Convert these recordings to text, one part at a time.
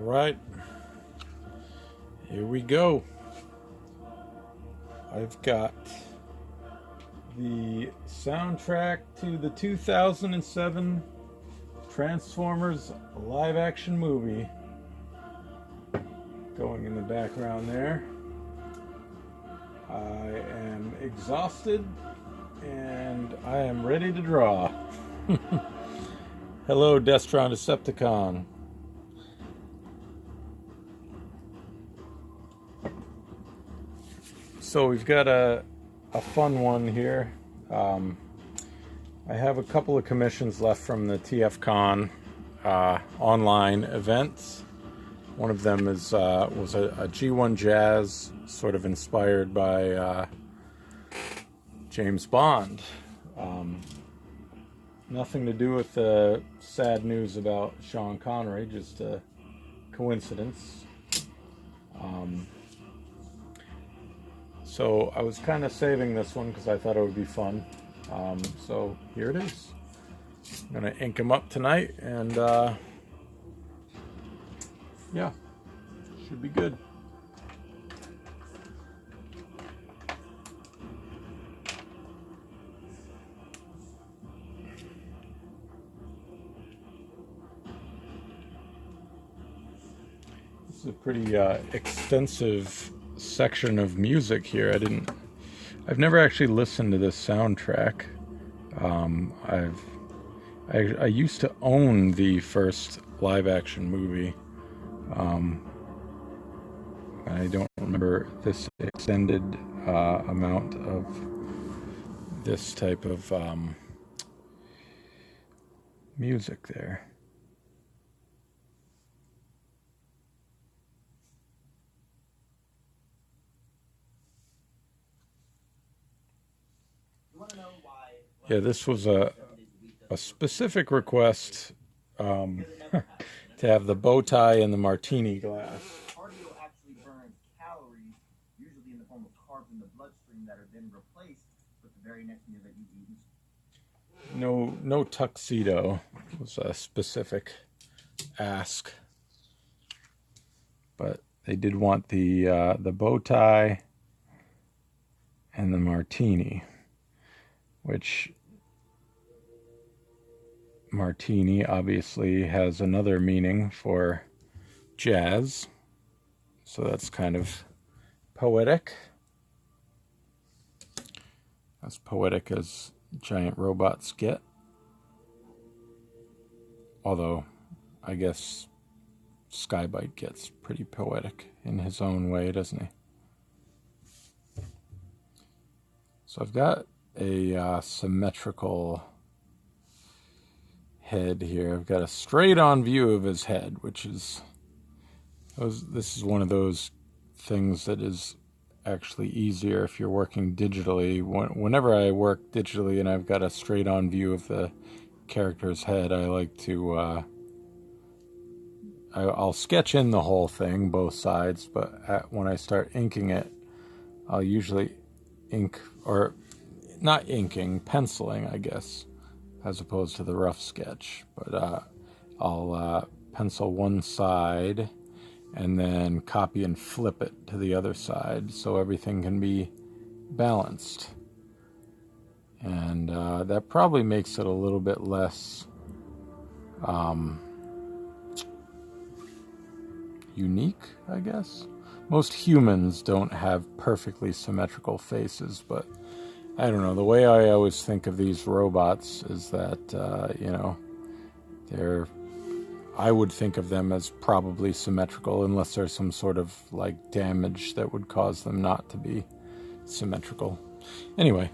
right, here we go. I've got the soundtrack to the 2007 Transformers live action movie going in the background there. I am exhausted and I am ready to draw. Hello, Destron Decepticon. So we've got a fun one here. I have a couple of commissions left from the TFCon online events. One of them was a G1 Jazz, sort of inspired by James Bond. Nothing to do with the sad news about Sean Connery, just a coincidence. So I was kind of saving this one because I thought it would be fun. So here it is. I'm going to ink them up tonight and yeah, should be good. This is a pretty extensive section of music here. I've never actually listened to this soundtrack. I used to own the first live action movie. I don't remember this extended amount of this type of music there. Yeah, this was a specific request to have the bow tie and the martini glass. Cardio actually burns calories, usually in the form of carbs in the bloodstream that are then replaced with the very next meal that you eat. No tuxedo was a specific ask, but they did want the bow tie and the martini, which martini obviously has another meaning for jazz, so that's kind of poetic. As poetic as giant robots get. Although, I guess Skybite gets pretty poetic in his own way, doesn't he? So I've got a symmetrical head here. I've got a straight-on view of his head, which is... This is one of those things that is actually easier if you're working digitally. Whenever I work digitally and I've got a straight-on view of the character's head, I like to... I'll sketch in the whole thing, both sides, but when I start inking it, I'll usually ink, or not inking, penciling, I guess, as opposed to the rough sketch. But I'll pencil one side and then copy and flip it to the other side so everything can be balanced. And that probably makes it a little bit less unique, I guess. Most humans don't have perfectly symmetrical faces, but I don't know. The way I always think of these robots is that, I would think of them as probably symmetrical unless there's some sort of, like, damage that would cause them not to be symmetrical. Anyway,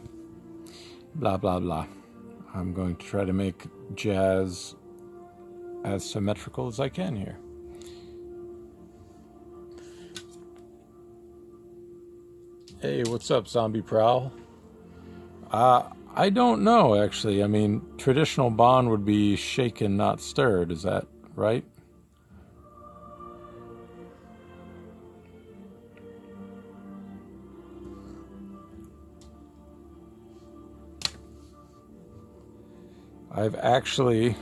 blah, blah, blah. I'm going to try to make jazz as symmetrical as I can here. Hey, what's up, Zombie Prowl? I don't know, actually. I mean, traditional Bond would be shaken, not stirred. Is that right? I've actually...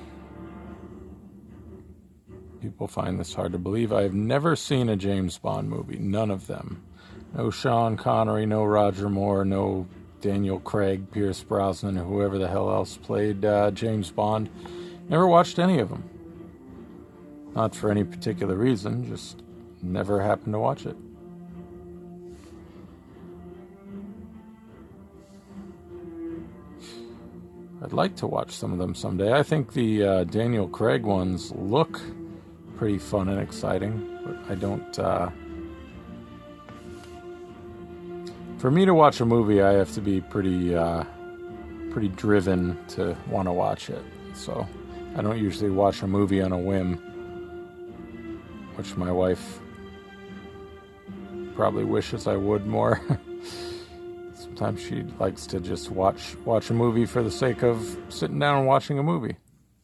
people find this hard to believe. I have never seen a James Bond movie. None of them. No Sean Connery, no Roger Moore, no Daniel Craig, Pierce Brosnan, or whoever the hell else played James Bond. Never watched any of them. Not for any particular reason, just never happened to watch it. I'd like to watch some of them someday. I think the Daniel Craig ones look pretty fun and exciting, but I don't... For me to watch a movie, I have to be pretty driven to want to watch it. So I don't usually watch a movie on a whim, which my wife probably wishes I would more. Sometimes she likes to just watch a movie for the sake of sitting down and watching a movie.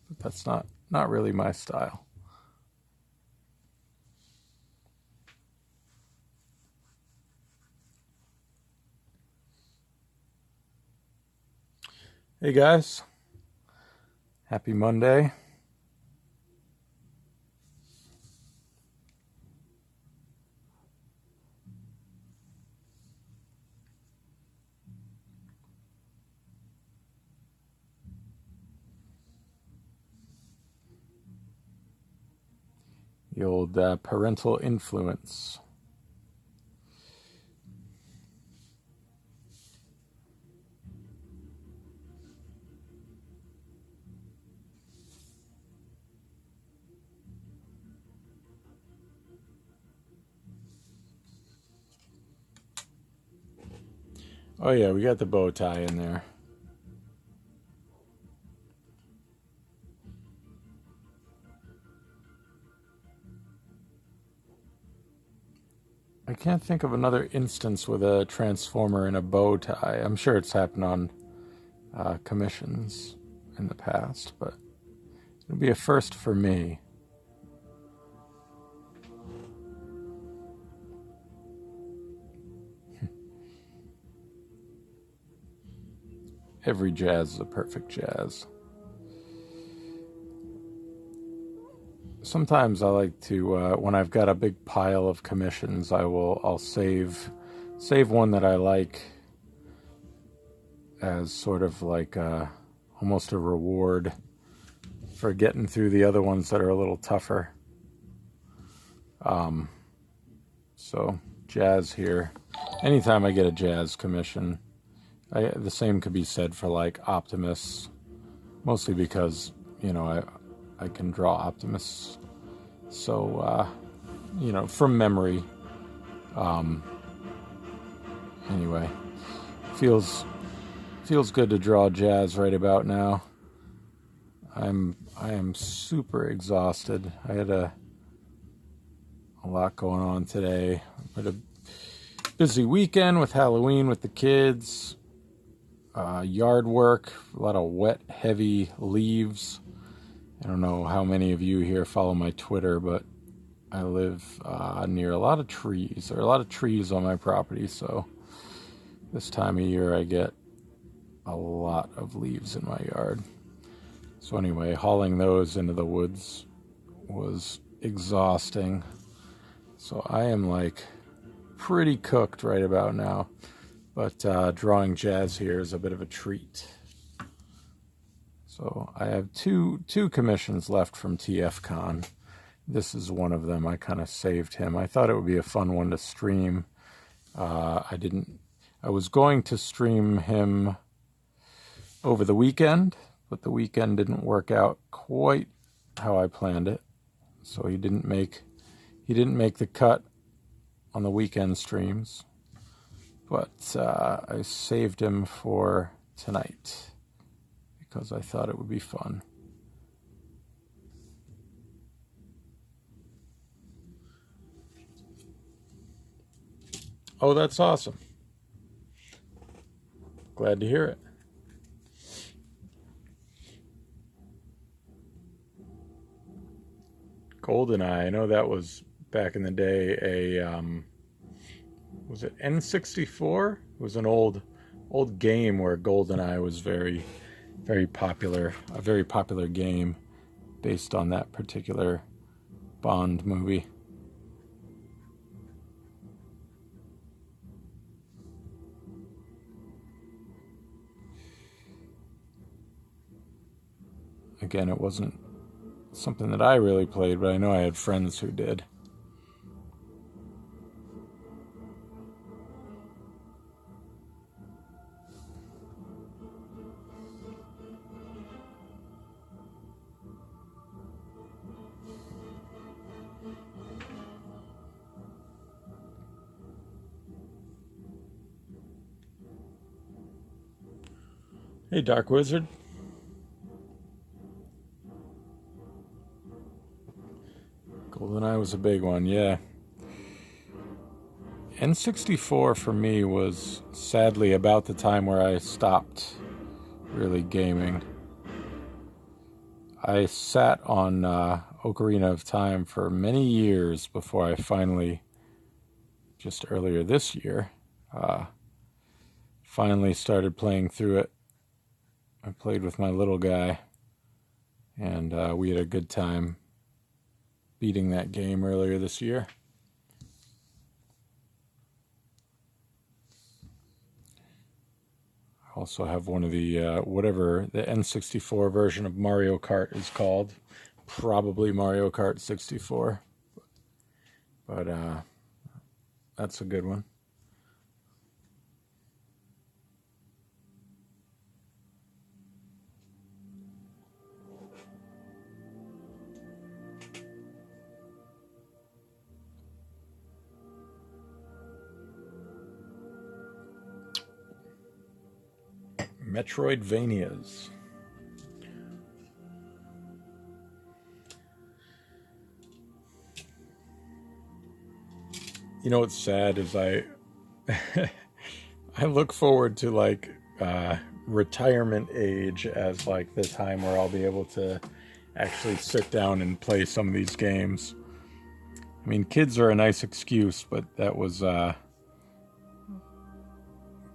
But that's not really my style. Hey guys, happy Monday. The old parental influence. Oh yeah, we got the bow tie in there. I can't think of another instance with a transformer and a bow tie. I'm sure it's happened on commissions in the past, but it'll be a first for me. Every jazz is a perfect jazz. Sometimes I like to, when I've got a big pile of commissions, I'll save one that I like as sort of like almost a reward for getting through the other ones that are a little tougher. So jazz here. Anytime I get a jazz commission, the same could be said for like Optimus, mostly because, you know, I can draw Optimus, so, you know, from memory. Anyway, feels good to draw jazz right about now. I am super exhausted. I had a lot going on today. I had a busy weekend with Halloween with the kids, yard work, a lot of wet, heavy leaves. I don't know how many of you here follow my Twitter, but I live near a lot of trees. There are a lot of trees on my property, so this time of year I get a lot of leaves in my yard. So anyway, hauling those into the woods was exhausting. So I am like pretty cooked right about now. But drawing jazz here is a bit of a treat. So I have two commissions left from TFCon. This is one of them. I kind of saved him. I thought it would be a fun one to stream. I was going to stream him over the weekend, but the weekend didn't work out quite how I planned it. So he didn't make the cut on the weekend streams. But I saved him for tonight because I thought it would be fun. Oh, that's awesome. Glad to hear it. GoldenEye, I know that was back in the day was it N64? It was an old game where GoldenEye was very, very popular. A very popular game based on that particular Bond movie. Again, it wasn't something that I really played, but I know I had friends who did. Hey, Dark Wizard. GoldenEye was a big one, yeah. N64 for me was sadly about the time where I stopped really gaming. I sat on Ocarina of Time for many years before I finally, just earlier this year, finally started playing through it. I played with my little guy, and we had a good time beating that game earlier this year. I also have one of the, whatever the N64 version of Mario Kart is called. Probably Mario Kart 64. But that's a good one. Metroidvanias. You know what's sad is I look forward to like retirement age as like the time where I'll be able to actually sit down and play some of these games. I mean, kids are a nice excuse, but that was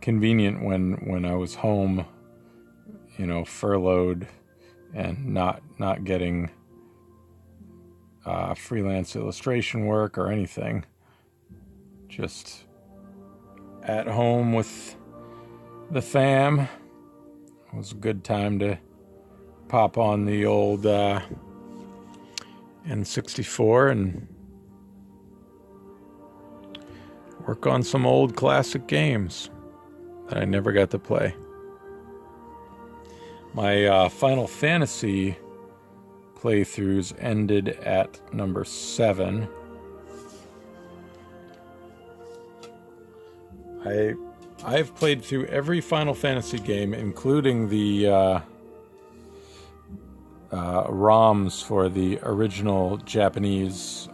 convenient when I was home, you know, furloughed and not getting freelance illustration work or anything. Just at home with the fam. It was a good time to pop on the old N64 and work on some old classic games that I never got to play. My Final Fantasy playthroughs ended at number 7. I've played through every Final Fantasy game, including the ROMs for the original Japanese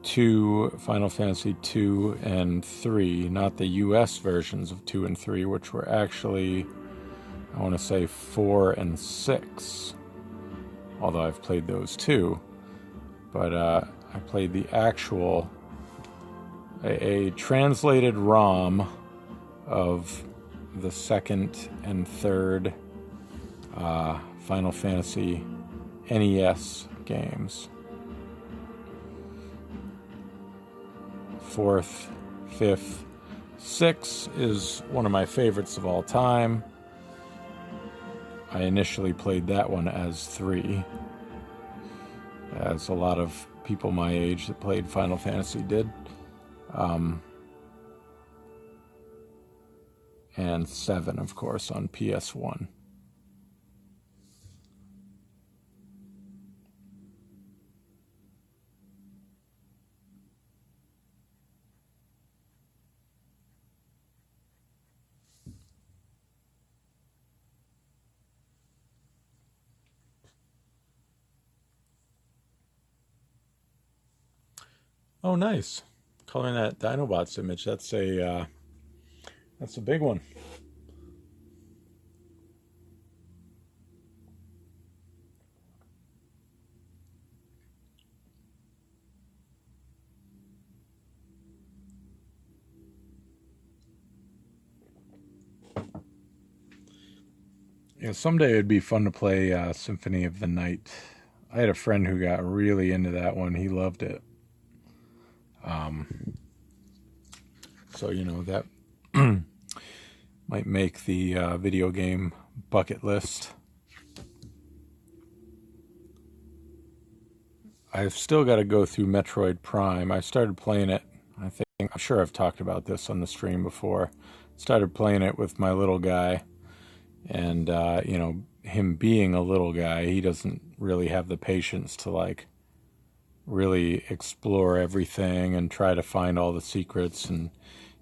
2, Final Fantasy 2 and 3, not the US versions of 2 and 3, which were actually, I want to say 4 and 6, although I've played those too. But I played the actual, a translated ROM of the 2nd and 3rd Final Fantasy NES games. 4th, 5th, 6 is one of my favorites of all time. I initially played that one as 3, as a lot of people my age that played Final Fantasy did. And 7, of course, on PS1. Oh, nice. Coloring that Dinobots image. That's a big one. Yeah, someday it'd be fun to play Symphony of the Night I had a friend who got really into that one. He loved it. So, that might make the video game bucket list. I've still got to go through Metroid Prime. I started playing it, I'm sure I've talked about this on the stream before. Started playing it with my little guy. And, him being a little guy, he doesn't really have the patience to, really explore everything and try to find all the secrets and,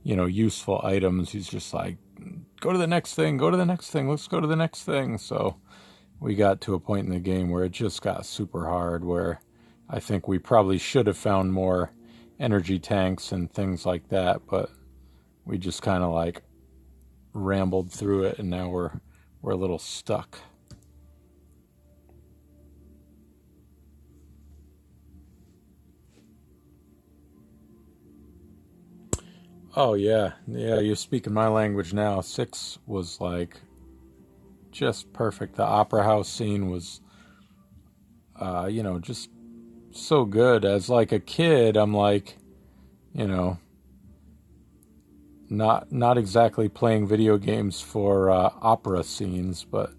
useful items. He's just like, go to the next thing, let's go to the next thing. So we got to a point in the game where it just got super hard, where I think we probably should have found more energy tanks and things like that, but we just kind of rambled through it, and now we're a little stuck. Oh yeah, you're speaking my language now. 6 was just perfect. The opera house scene was, just so good. As a kid, I'm not exactly playing video games for opera scenes, but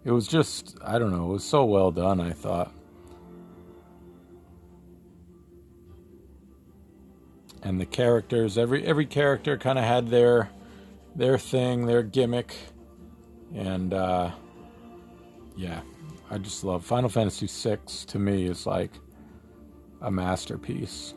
it was just, I don't know, it was so well done, I thought. And the characters, every character kind of had their thing, their gimmick, and yeah, I just love Final Fantasy VI. To me, is a masterpiece.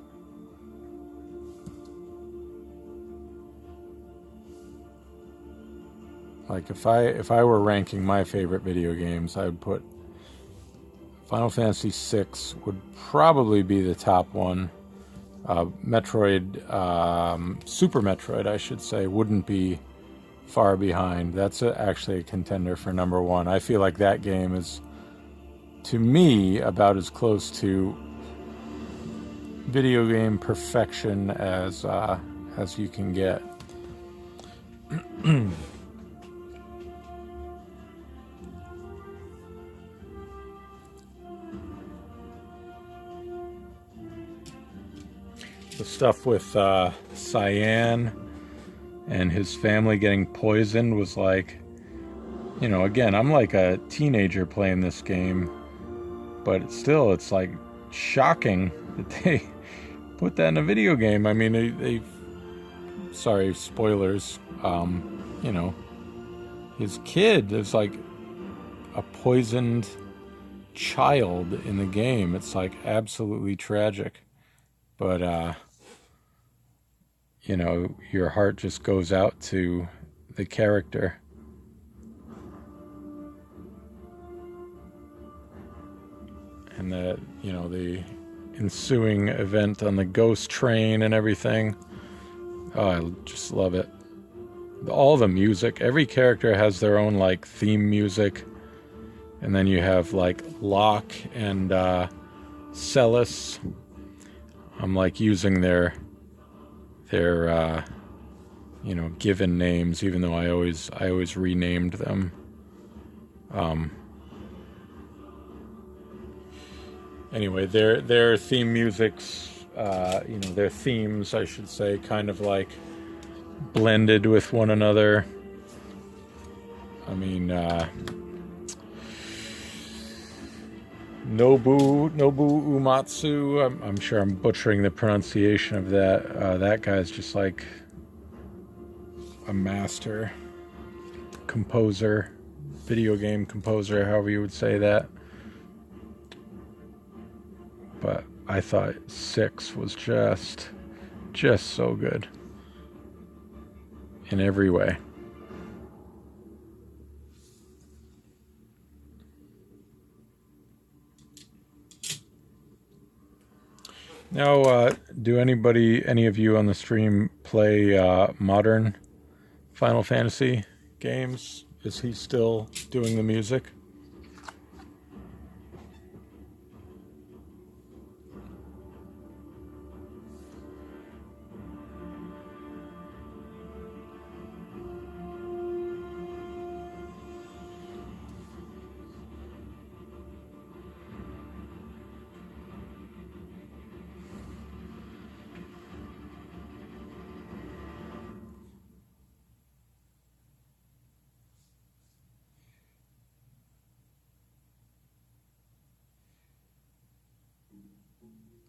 If I were ranking my favorite video games, I would put Final Fantasy VI would probably be the top one. Metroid, Super Metroid, I should say, wouldn't be far behind. That's actually a contender for number one. I feel like that game is, to me, about as close to video game perfection as you can get. The stuff with Cyan and his family getting poisoned was again, I'm a teenager playing this game, but it's shocking that they put that in a video game. I mean, they sorry, spoilers, his kid is a poisoned child in the game. It's absolutely tragic. But, your heart just goes out to the character. And the ensuing event on the ghost train and everything. Oh, I just love it. All the music, every character has their own theme music. And then you have Locke and Celes. I'm using their given names, even though I always renamed them. Anyway, their theme musics, their themes, I should say, kind of blended with one another. I mean, Nobu Uematsu. I'm sure I'm butchering the pronunciation of that. That guy's just a master composer, video game composer, however you would say that. But I thought 6 was just so good in every way. Now, do any of you on the stream play modern Final Fantasy games? Is he still doing the music?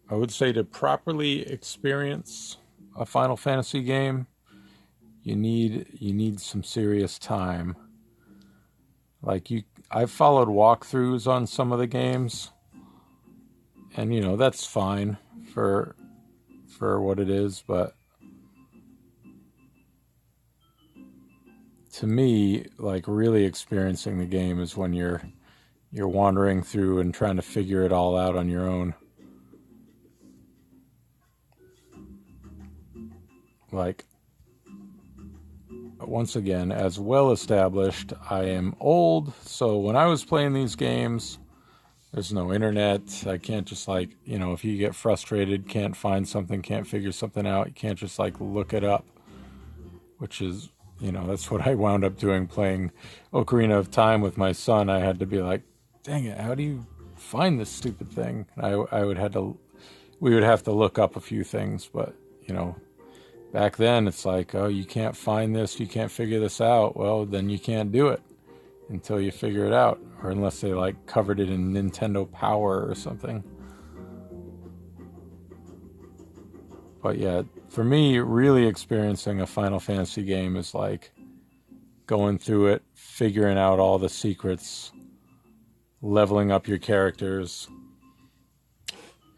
I would say to properly experience a Final Fantasy game, you need some serious time. Like I've followed walkthroughs on some of the games, and that's fine for what it is, but to me, like really experiencing the game is when you're wandering through and trying to figure it all out on your own. Like, once again, as well established, I am old, so when I was playing these games, there's no internet. I can't just if you get frustrated, can't find something, can't figure something out, you can't just look it up, which is, that's what I wound up doing playing Ocarina of Time with my son. I had to be like, dang it, how do you find this stupid thing? And we would have to look up a few things, but, back then it's like, oh, you can't find this, you can't figure this out. Well, then you can't do it until you figure it out, or unless they covered it in Nintendo Power or something. But yeah, for me, really experiencing a Final Fantasy game is going through it, figuring out all the secrets, leveling up your characters.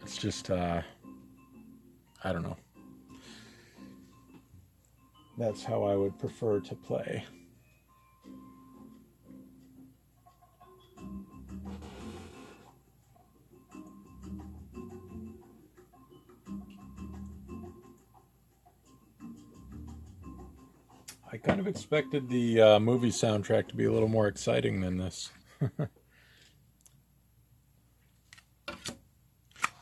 It's just, I don't know. That's how I would prefer to play. I kind of expected the movie soundtrack to be a little more exciting than this.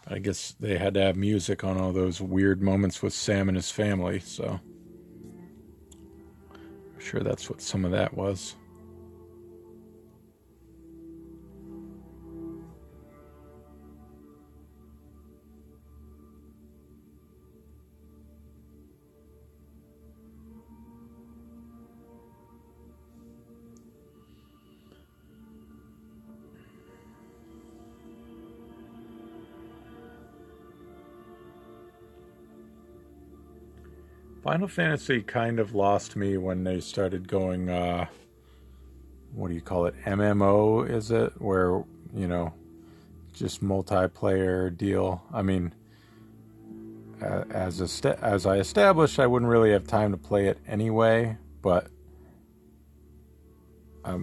I guess they had to have music on all those weird moments with Sam and his family, so I'm sure that's what some of that was. Final Fantasy kind of lost me when they started going, what do you call it? MMO, is it? Where, just multiplayer deal. I mean, as I established, I wouldn't really have time to play it anyway, but I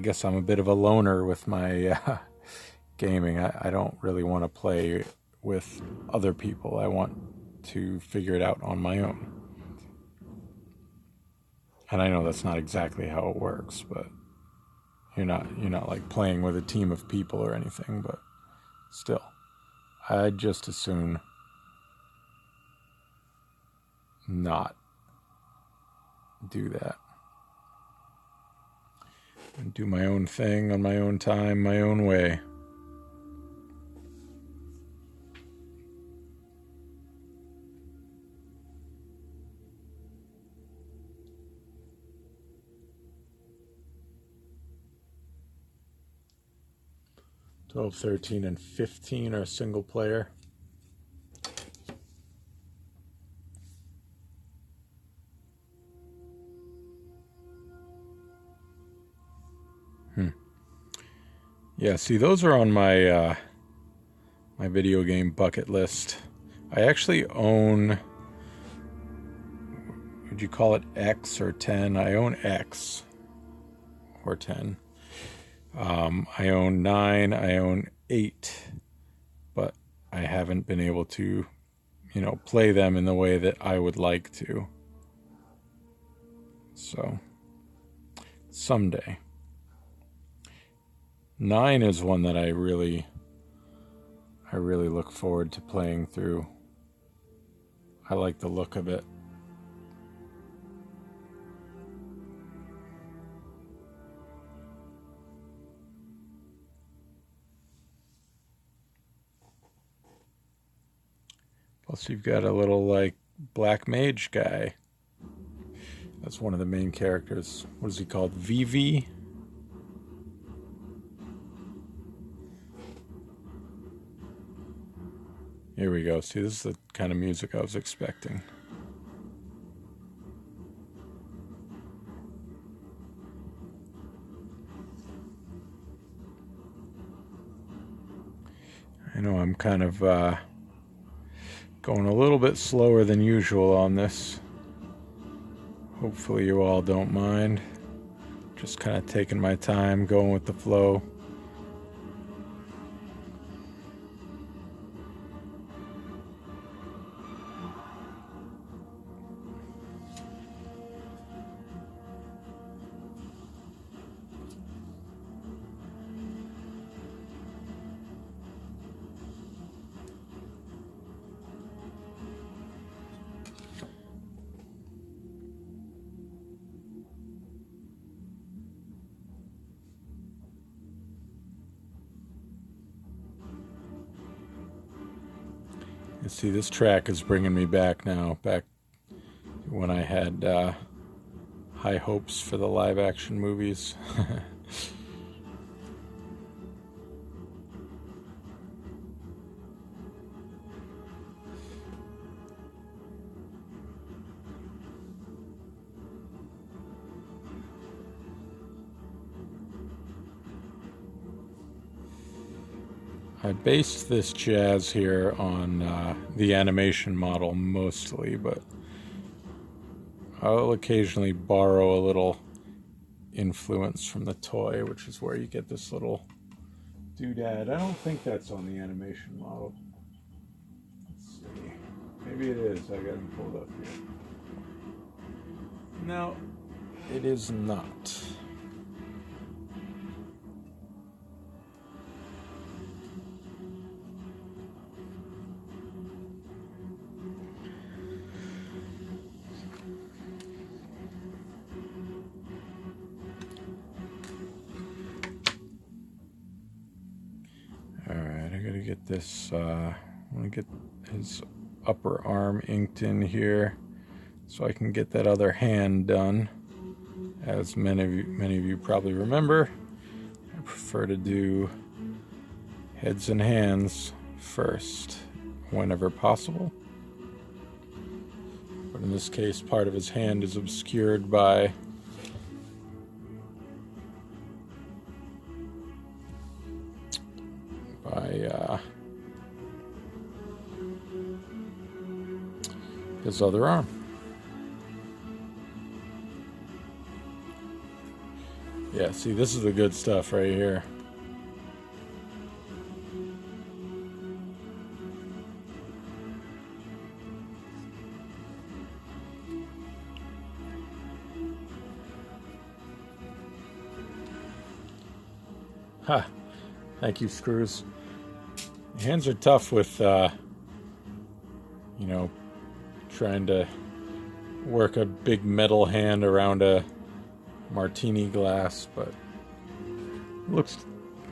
guess I'm a bit of a loner with my gaming. I don't really want to play with other people. I want to figure it out on my own. And I know that's not exactly how it works, but you're not playing with a team of people or anything, but still, I'd just as soon not do that and do my own thing on my own time, my own way. 12, 13, and 15 are single player. Yeah, see, those are on my my video game bucket list. I actually own, would you call it X or 10? I own X or 10. I own 9, I own 8, but I haven't been able to, play them in the way that I would like to. So, someday. 9 is one that I really look forward to playing through. I like the look of it. Plus you've got a little black mage guy. That's one of the main characters. What is he called? Vivi? Here we go. See, this is the kind of music I was expecting. I know I'm kind of going a little bit slower than usual on this. Hopefully you all don't mind. Just kind of taking my time, going with the flow. You see, this track is bringing me back now, back when I had high hopes for the live action movies. I based this jazz here on the animation model mostly, but I'll occasionally borrow a little influence from the toy, which is where you get this little doodad. I don't think that's on the animation model. Let's see. Maybe it is. I got him pulled up here. No, it is not. Get this, I want to get his upper arm inked in here so I can get that other hand done. As many of you probably remember, I prefer to do heads and hands first whenever possible. But in this case, part of his hand is obscured by his other arm. Yeah, see, this is the good stuff right here. Ha! Thank you, Screws. Hands are tough with, trying to work a big metal hand around a martini glass, but it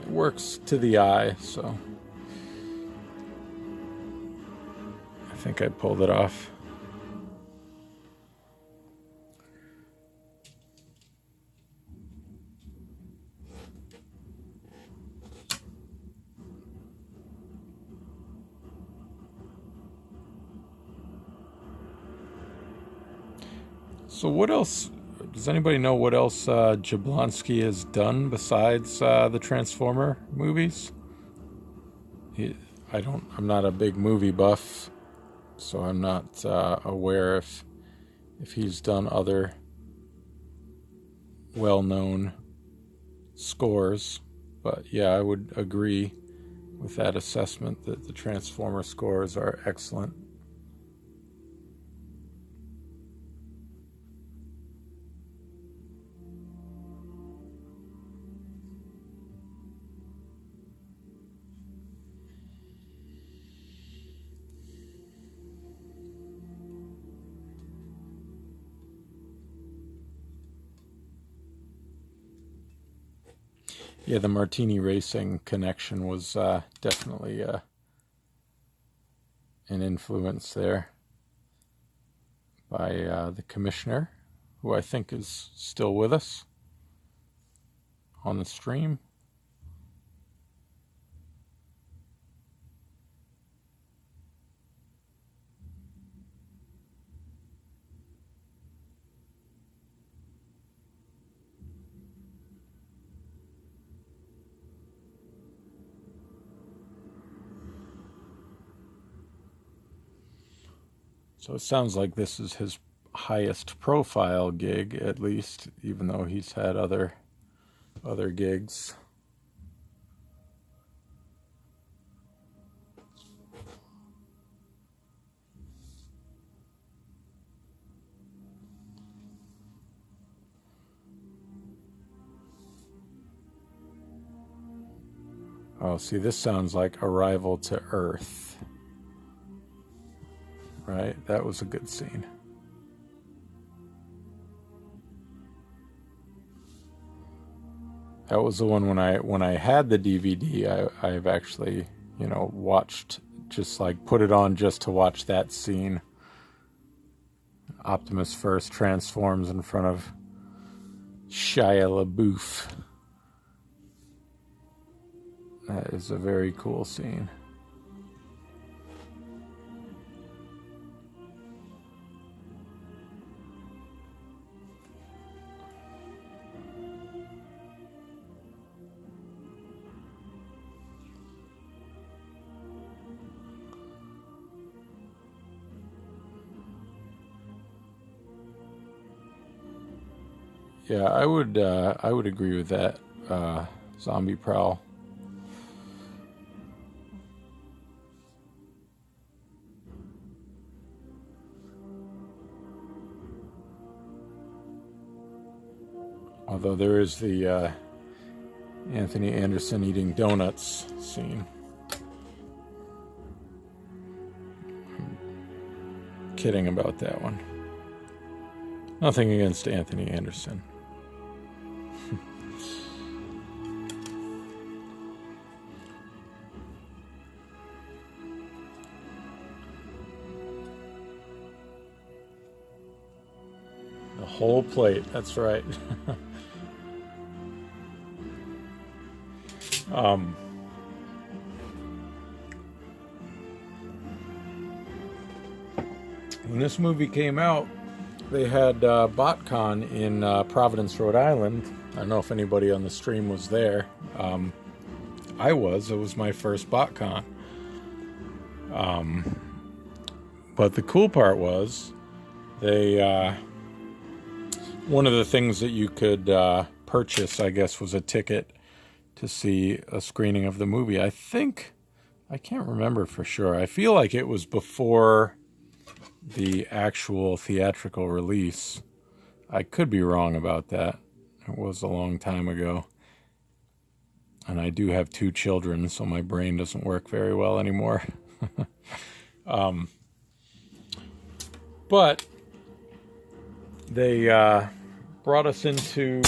works to the eye, so I think I pulled it off. So what else, does anybody know what else Jablonski has done besides the Transformer movies? I'm not a big movie buff, so I'm not aware if he's done other well-known scores, but yeah, I would agree with that assessment that the Transformer scores are excellent. Yeah, the Martini Racing connection was definitely an influence there by the commissioner, who I think is still with us on the stream. So it sounds like this is his highest profile gig, at least, even though he's had other gigs. Oh, see, this sounds like Arrival to Earth. Right? That was a good scene. That was the one when I had the DVD, I've actually, watched, just like put it on just to watch that scene. Optimus first transforms in front of Shia LaBeouf. That is a very cool scene. Yeah, I would agree with that. Zombie Prowl. Although there is the Anthony Anderson eating donuts scene. I'm kidding about that one. Nothing against Anthony Anderson. The whole plate, that's right. When this movie came out, they had BotCon in Providence, Rhode Island. I don't know if anybody on the stream was there. I was. It was my first BotCon. But the cool part was, one of the things that you could purchase, I guess, was a ticket to see a screening of the movie. I can't remember for sure. I feel like it was before the actual theatrical release. I could be wrong about that. It was a long time ago. And I do have 2 children, so my brain doesn't work very well anymore. But they brought us into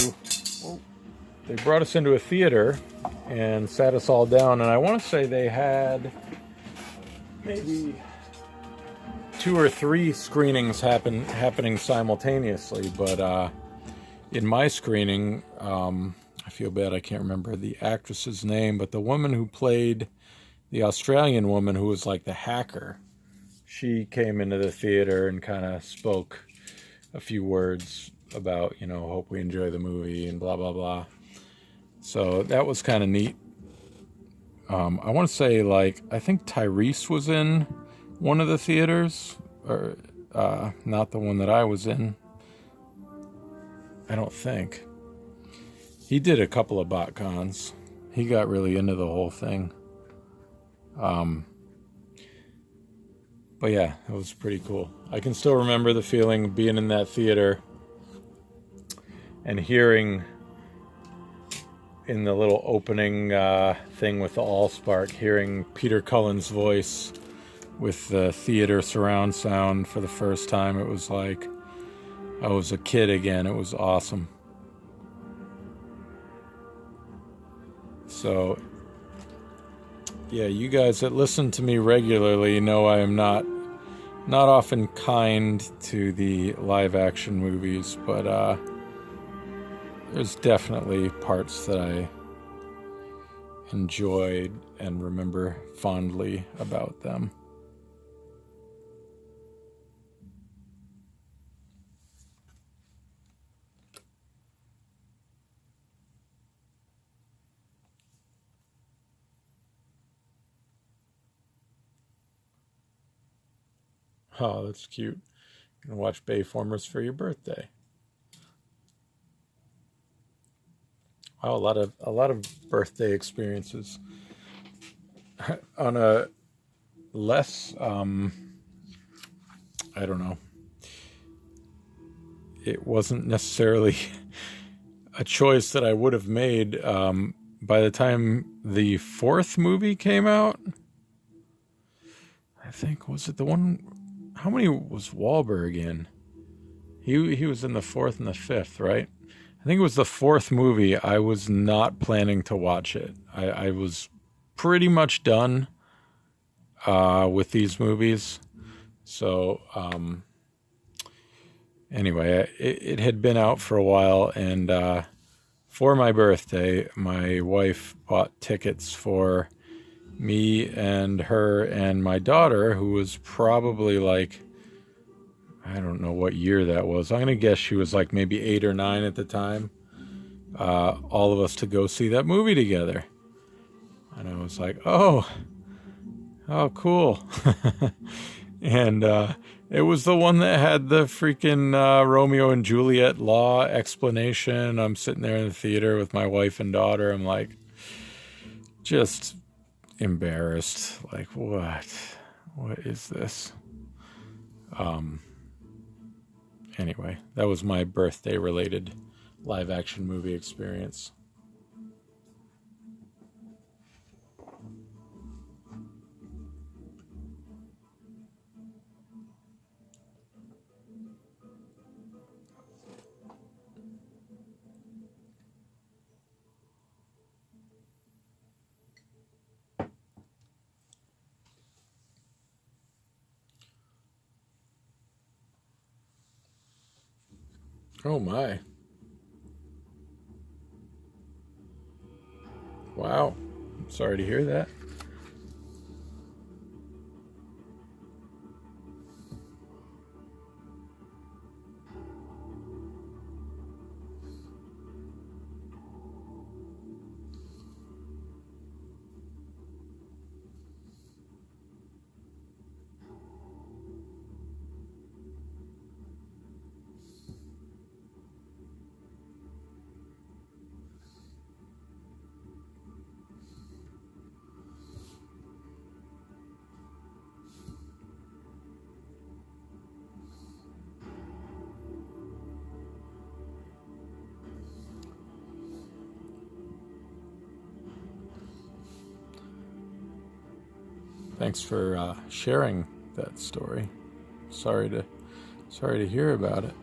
a theater and sat us all down, and I want to say they had maybe 2 or 3 screenings happening simultaneously. But in my screening, I feel bad I can't remember the actress's name, but the woman who played the Australian woman who was like the hacker, she came into the theater and kind of spoke a few words about, hope we enjoy the movie and blah, blah, blah. So that was kind of neat. I want to say, I think Tyrese was in one of the theaters, or not the one that I was in. I don't think. He did a couple of BotCons. He got really into the whole thing. But yeah, it was pretty cool. I can still remember the feeling being in that theater and hearing in the little opening thing with the AllSpark, hearing Peter Cullen's voice with the theater surround sound for the first time. It was like I was a kid again. It was awesome. So, yeah, you guys that listen to me regularly know I am not often kind to the live action movies, but there's definitely parts that I enjoyed and remember fondly about them. Oh, that's cute. You're gonna watch Bayformers for your birthday. Wow, a lot of birthday experiences. On a less, I don't know. It wasn't necessarily a choice that I would have made. By the time the fourth movie came out, I think, was it the one? How many was Wahlberg in? He was in the fourth and the fifth, right? I think it was the fourth movie. I was not planning to watch it. I was pretty much done with these movies. So anyway, it had been out for a while, and for my birthday, my wife bought tickets for me and her and my daughter, who was probably like, I don't know what year that was. I'm going to guess she was like maybe 8 or 9 at the time. All of us to go see that movie together. And I was like, oh, cool. And it was the one that had the freaking Romeo and Juliet law explanation. I'm sitting there in the theater with my wife and daughter. I'm like, just embarrassed. Like, what is this? Anyway, that was my birthday related live action movie experience. Oh my. Wow. I'm sorry to hear that. Thanks for sharing that story. Sorry to hear about it.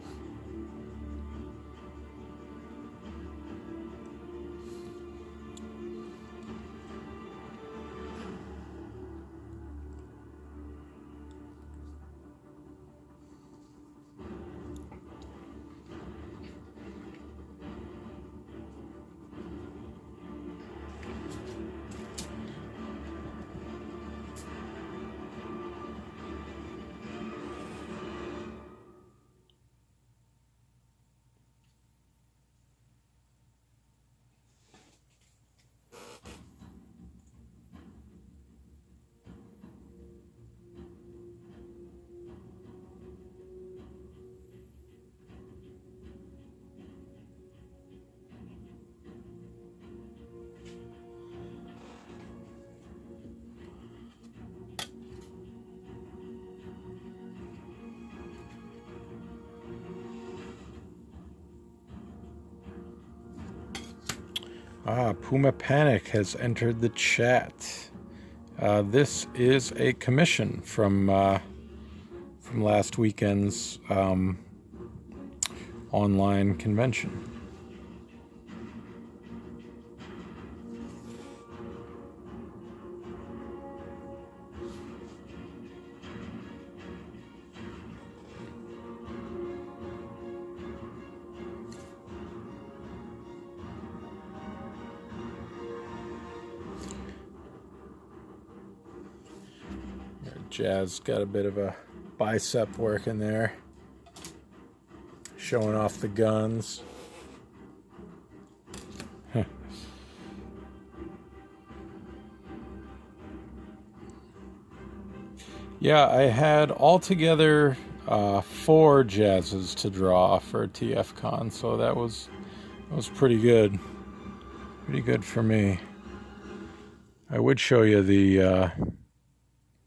Puma Panic has entered the chat. This is a commission from last weekend's online convention. Jazz got a bit of a bicep working there, showing off the guns. Yeah, I had altogether 4 jazzes to draw for TFCon, so that was pretty good. Pretty good for me. I would show you the.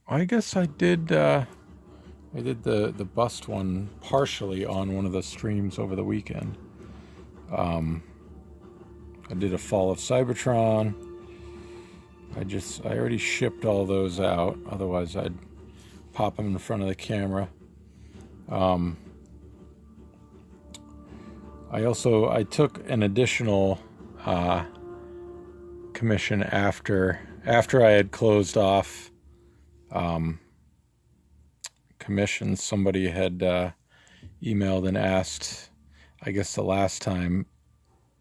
I guess I did. I did the bust one partially on one of the streams over the weekend. I did a Fall of Cybertron. I already shipped all those out. Otherwise, I'd pop them in front of the camera. I took an additional commission after I had closed off commissions. Somebody had emailed and asked, I guess the last time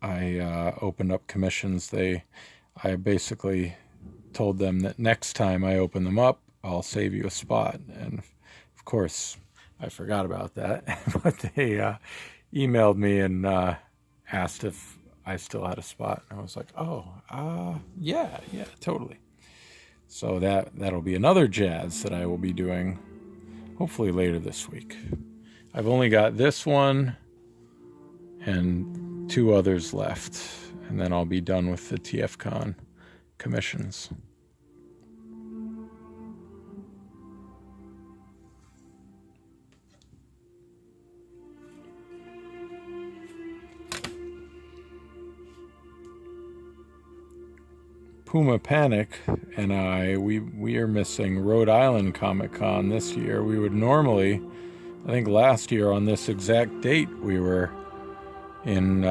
I opened up commissions, I basically told them that next time I open them up, I'll save you a spot. And of course, I forgot about that. But they emailed me and asked if I still had a spot. And I was like, yeah, totally. So that'll be another jazz that I will be doing hopefully later this week. I've only got this one and 2 others left, and then I'll be done with the TFCon commissions. Puma Panic and we are missing Rhode Island Comic Con this year. We would normally, I think last year on this exact date, we were in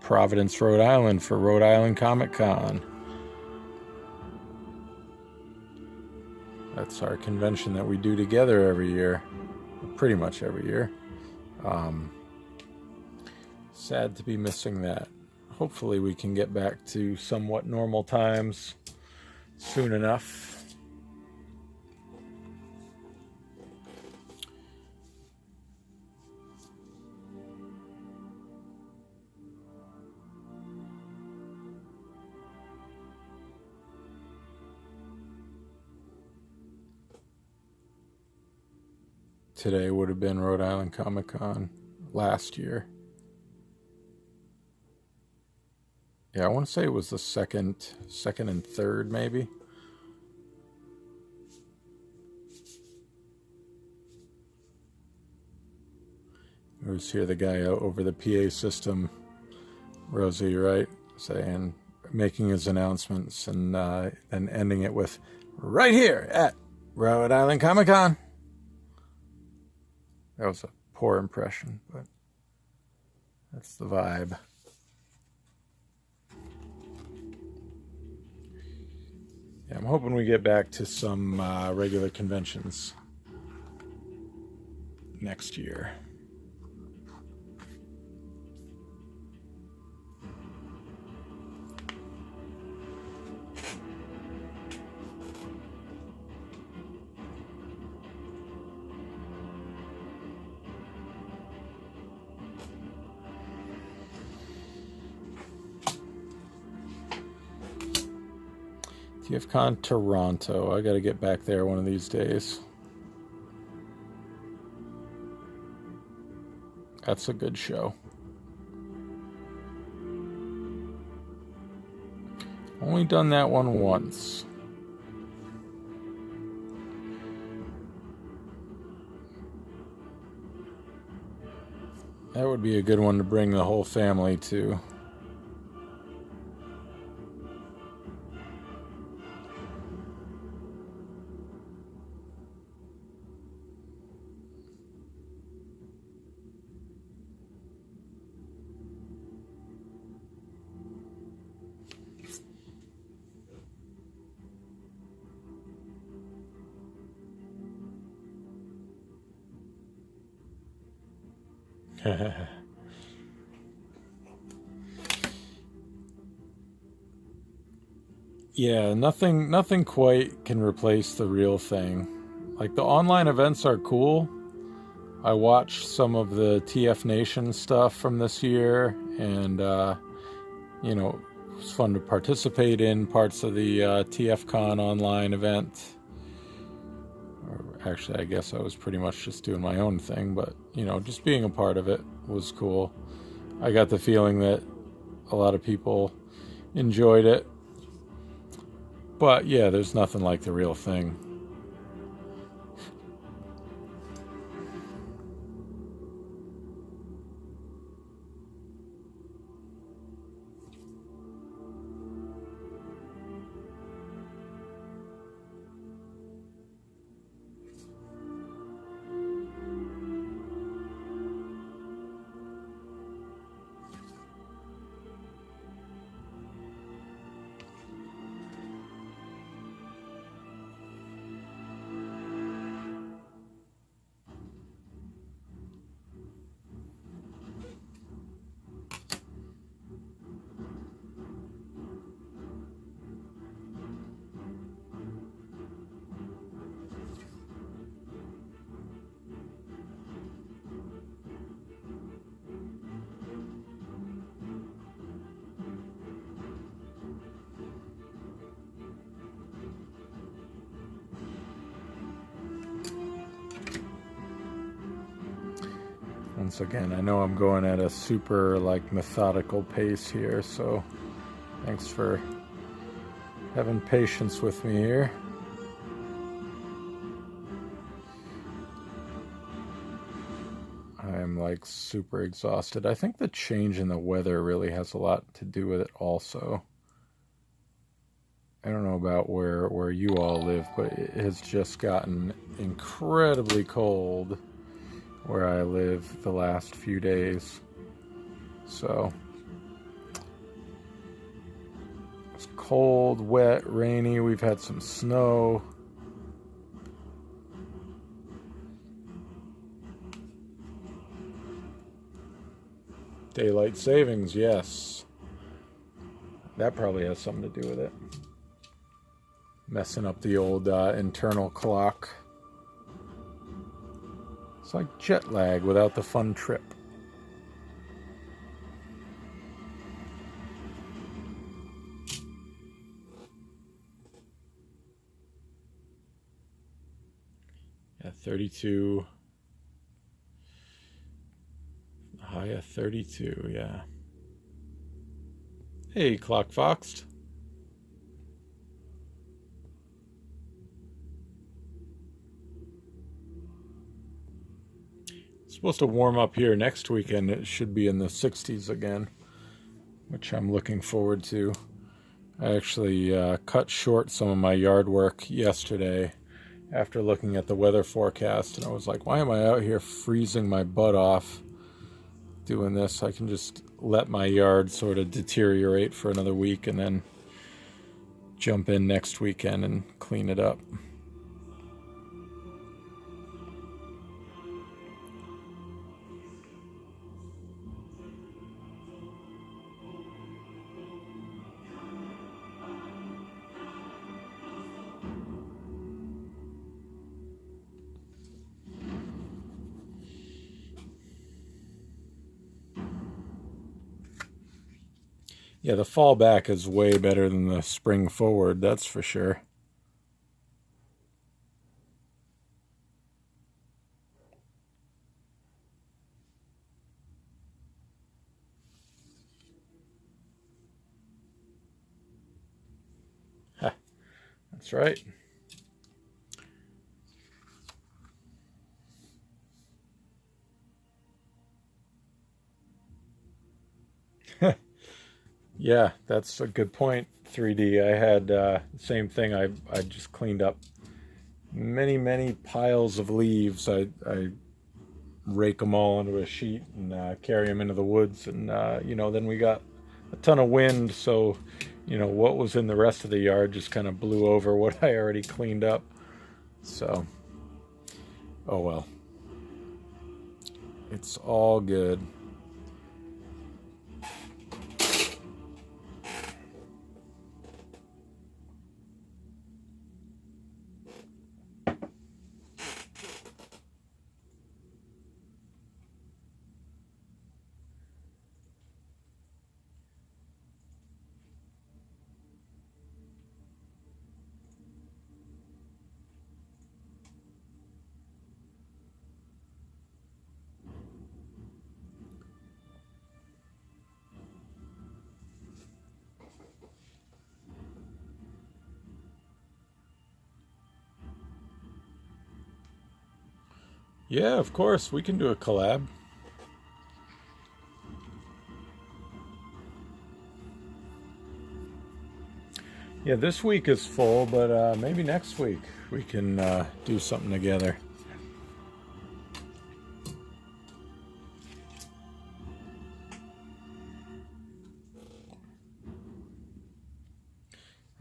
Providence, Rhode Island for Rhode Island Comic Con. That's our convention that we do together every year, pretty much every year. Sad to be missing that. Hopefully we can get back to somewhat normal times soon enough. Today would have been Rhode Island Comic Con last year. Yeah, I want to say it was the second and third, maybe. I always hear the guy out over the PA system, Rosie, right, saying, making his announcements, and then ending it with, right here at Rhode Island Comic Con. That was a poor impression, but that's the vibe. Yeah, I'm hoping we get back to some regular conventions next year. TFCon Toronto. I got to get back there one of these days. That's a good show. Only done that one once. That would be a good one to bring the whole family to. Yeah, nothing quite can replace the real thing. Like, the online events are cool. I watched some of the TF Nation stuff from this year, and it was fun to participate in parts of the TFCon online event. Actually, I guess I was pretty much just doing my own thing, but, you know, just being a part of it was cool. I got the feeling that a lot of people enjoyed it. But yeah, there's nothing like the real thing. Once again, I know I'm going at a super methodical pace here, so thanks for having patience with me here. I'm super exhausted. I think the change in the weather really has a lot to do with it also. I don't know about where you all live, but it has just gotten incredibly cold where I live the last few days. So it's cold, wet, rainy. We've had some snow. Daylight savings, yes. That probably has something to do with it. Messing up the old internal clock. It's like jet lag without the fun trip. Yeah, 32. High of 32, yeah. Hey, Clock Fox. It's supposed to warm up here next weekend. It should be in the 60s again, which I'm looking forward to. I actually cut short some of my yard work yesterday after looking at the weather forecast, and I was like, why am I out here freezing my butt off doing this? I can just let my yard sort of deteriorate for another week and then jump in next weekend and clean it up. Yeah, the fall back is way better than the spring forward, that's for sure. Ha, that's right. Yeah, that's a good point, 3D. I had the same thing. I just cleaned up many piles of leaves. I rake them all into a sheet and carry them into the woods, and then we got a ton of wind, so what was in the rest of the yard just kind of blew over what I already cleaned up. So, oh well, it's all good. Yeah, of course, we can do a collab. Yeah, this week is full, but maybe next week we can do something together.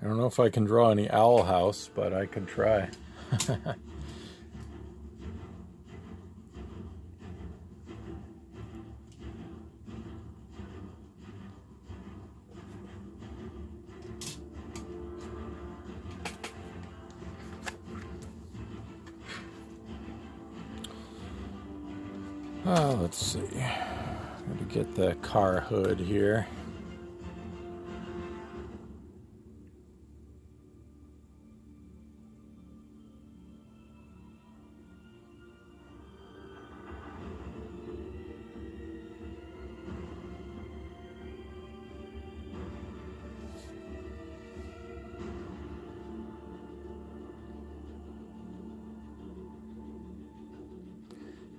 I don't know if I can draw any owl house, but I could try. Let's see. I'm gonna get the car hood here.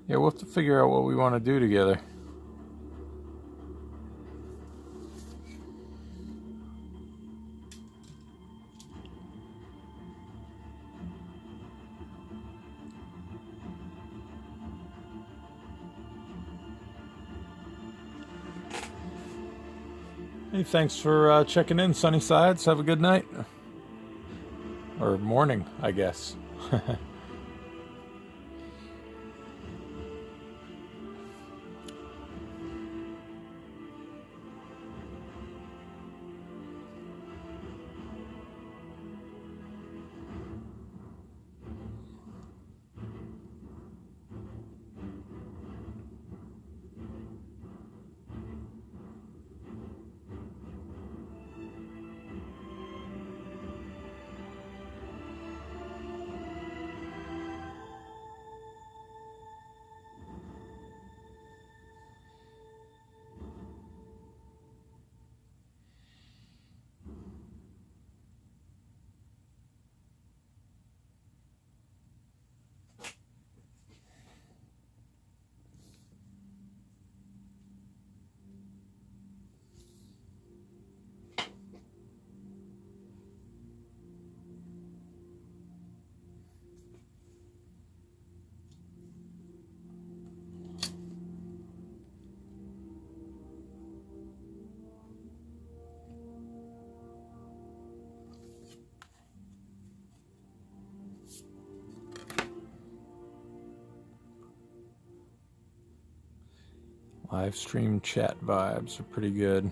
Yeah, we'll have to figure out what we want to do together. Hey, thanks for checking in, Sunny Sides. Have a good night. Or morning, I guess. Live stream chat vibes are pretty good.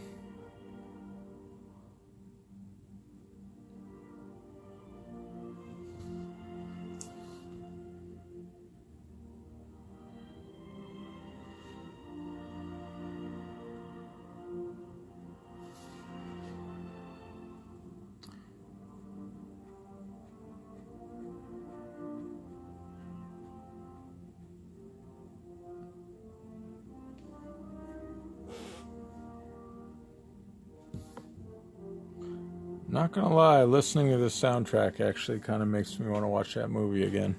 Not gonna lie, listening to the soundtrack actually kind of makes me want to watch that movie again.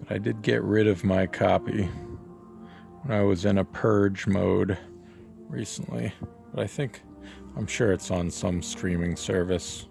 But I did get rid of my copy when I was in a purge mode recently. But I'm sure it's on some streaming service.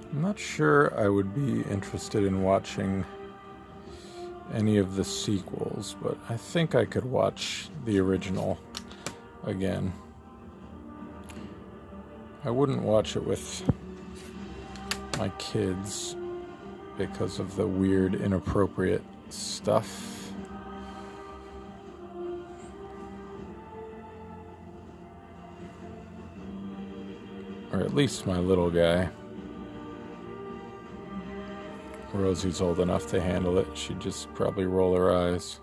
I'm not sure I would be interested in watching any of the sequels, but I think I could watch the original again. I wouldn't watch it with my kids because of the weird, inappropriate stuff. Or at least my little guy. Rosie's old enough to handle it. She'd just probably roll her eyes.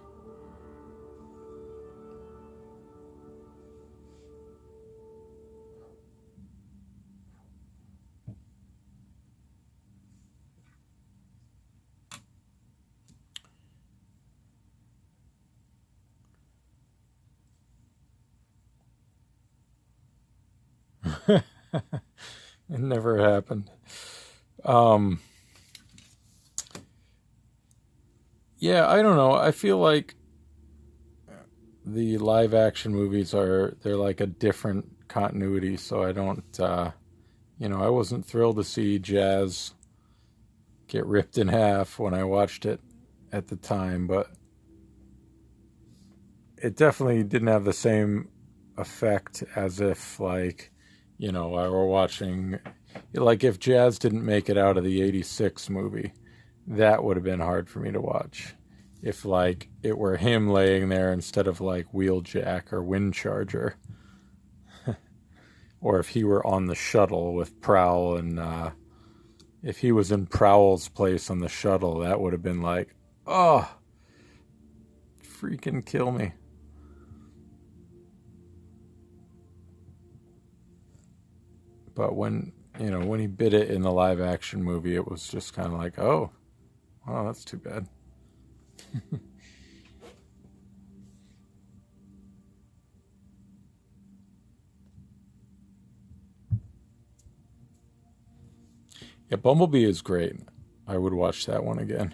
It never happened. Yeah, I don't know. I feel like the live action movies they're like a different continuity, so I don't I wasn't thrilled to see Jazz get ripped in half when I watched it at the time, but it definitely didn't have the same effect as if I were watching, like, if Jazz didn't make it out of the 86 movie, that would have been hard for me to watch. If, like, it were him laying there instead of, like, Wheeljack or Windcharger. Or if he were on the shuttle with Prowl, and if he was in Prowl's place on the shuttle, that would have been like, oh, freaking kill me. But when he bit it in the live action movie, it was just kind of like, oh, wow, that's too bad. Yeah, Bumblebee is great. I would watch that one again.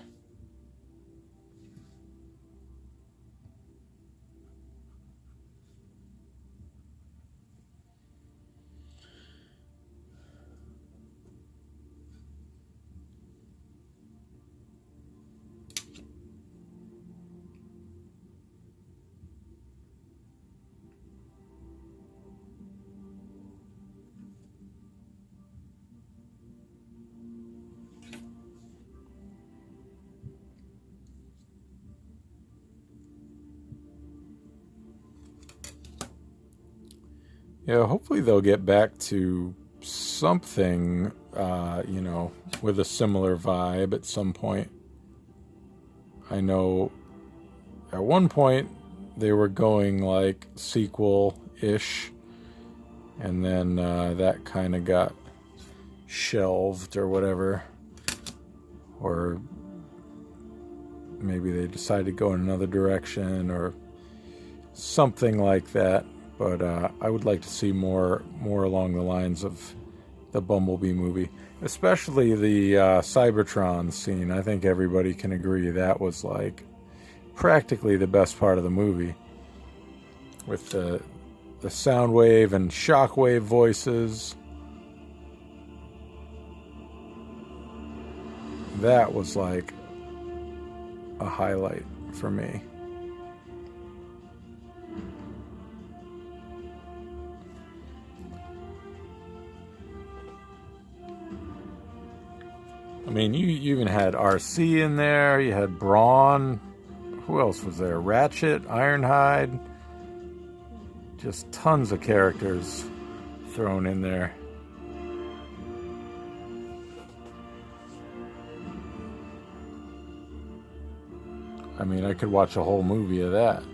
Yeah, hopefully they'll get back to something, with a similar vibe at some point. I know at one point they were going like sequel-ish, and then that kind of got shelved or whatever. Or maybe they decided to go in another direction or something like that. But I would like to see more along the lines of the Bumblebee movie, especially the Cybertron scene. I think everybody can agree that was like practically the best part of the movie, with the Soundwave and Shockwave voices. That was like a highlight for me. I mean, you even had RC in there, you had Brawn, who else was there? Ratchet, Ironhide, just tons of characters thrown in there. I mean, I could watch a whole movie of that.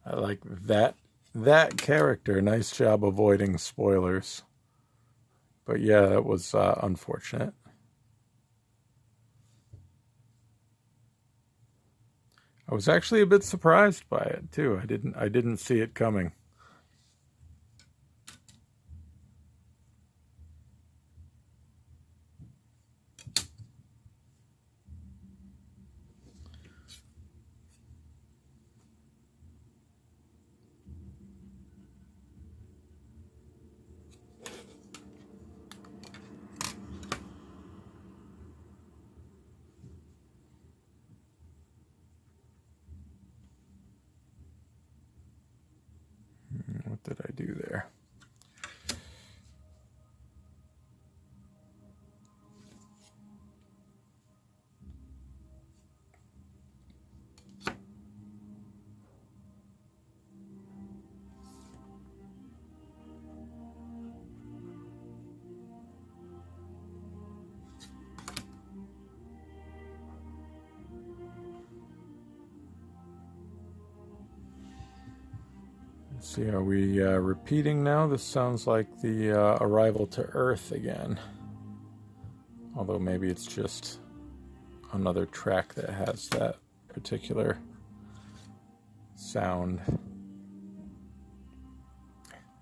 I like that character. Nice job avoiding spoilers. But yeah, that was unfortunate. I was actually a bit surprised by it too. I didn't see it coming. did I do there? Let's see, are we repeating now? This sounds like the arrival to Earth again. Although maybe it's just another track that has that particular sound.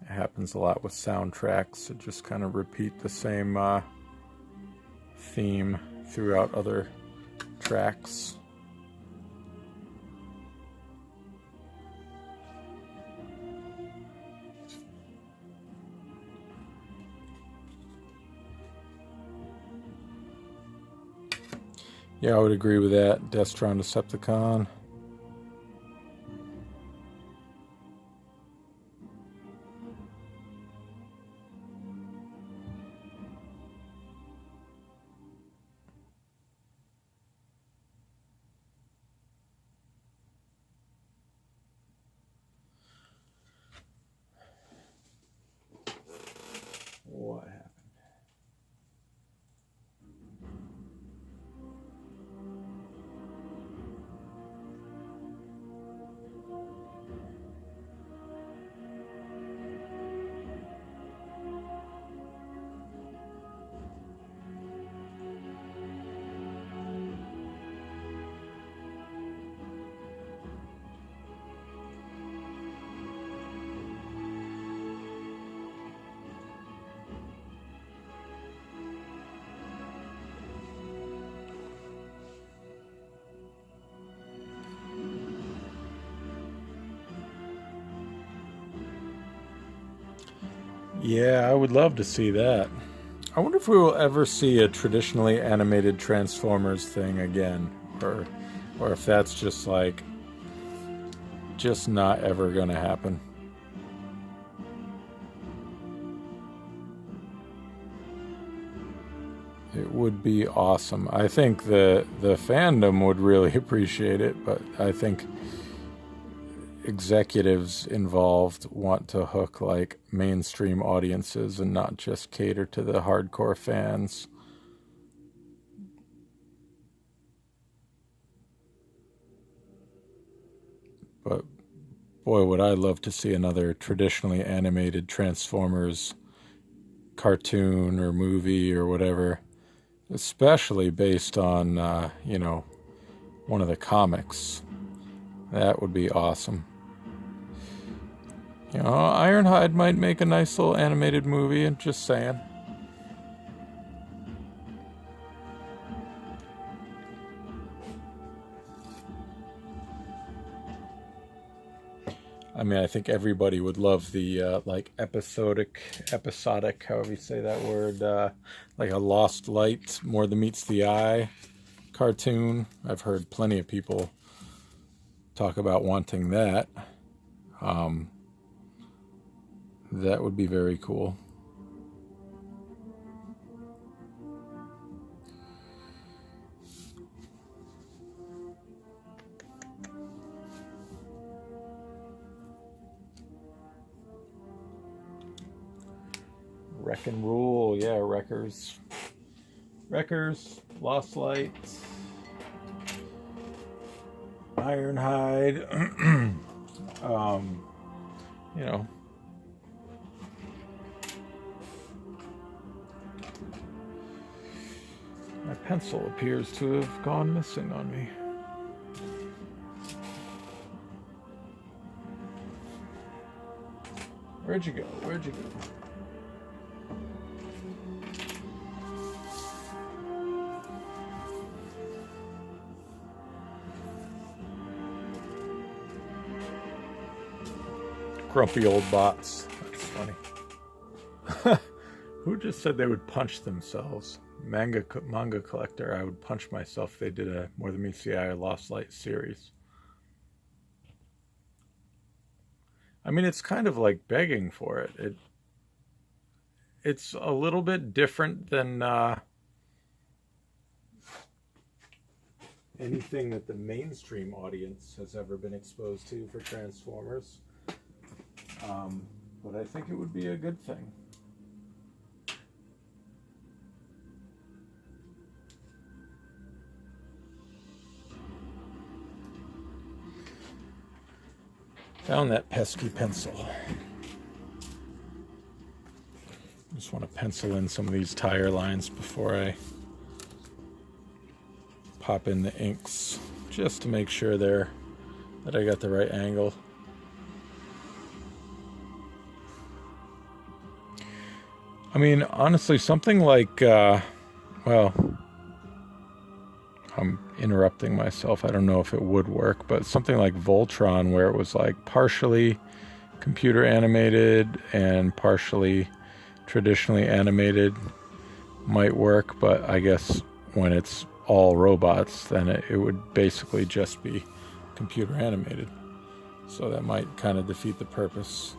It happens a lot with soundtracks. It just kind of repeat the same theme throughout other tracks. Yeah, I would agree with that. Destron Decepticon. What happened? Yeah, I would love to see that. I wonder if we will ever see a traditionally animated Transformers thing again, or if that's just like just not ever gonna happen. It would be awesome. I think the fandom would really appreciate it, but I think executives involved want to hook like mainstream audiences and not just cater to the hardcore fans. But boy, would I love to see another traditionally animated Transformers cartoon or movie or whatever, especially based on one of the comics. That would be awesome. Ironhide might make a nice little animated movie, and just saying. I mean, I think everybody would love the episodic, however you say that word, like a Lost Light, More Than Meets the Eye cartoon. I've heard plenty of people talk about wanting that. That would be very cool. Wreck and Rule, yeah, Wreckers, Lost Light, Ironhide, My pencil appears to have gone missing on me. Where'd you go? Grumpy old bots. That's funny. Who just said they would punch themselves? Manga collector. I would punch myself if they did a More Than Meets the Eye or Lost Light series. I mean, it's kind of like begging for it. It's a little bit different than anything that the mainstream audience has ever been exposed to for Transformers. But I think it would be a good thing. Found that pesky pencil. Just want to pencil in some of these tire lines before I pop in the inks, just to make sure that I got the right angle. I mean, honestly, something like, well, I'm interrupting myself. I don't know if it would work, but something like Voltron, where it was like partially computer animated and partially traditionally animated, might work. But I guess when it's all robots, then it would basically just be computer animated. So that might kind of defeat the purpose.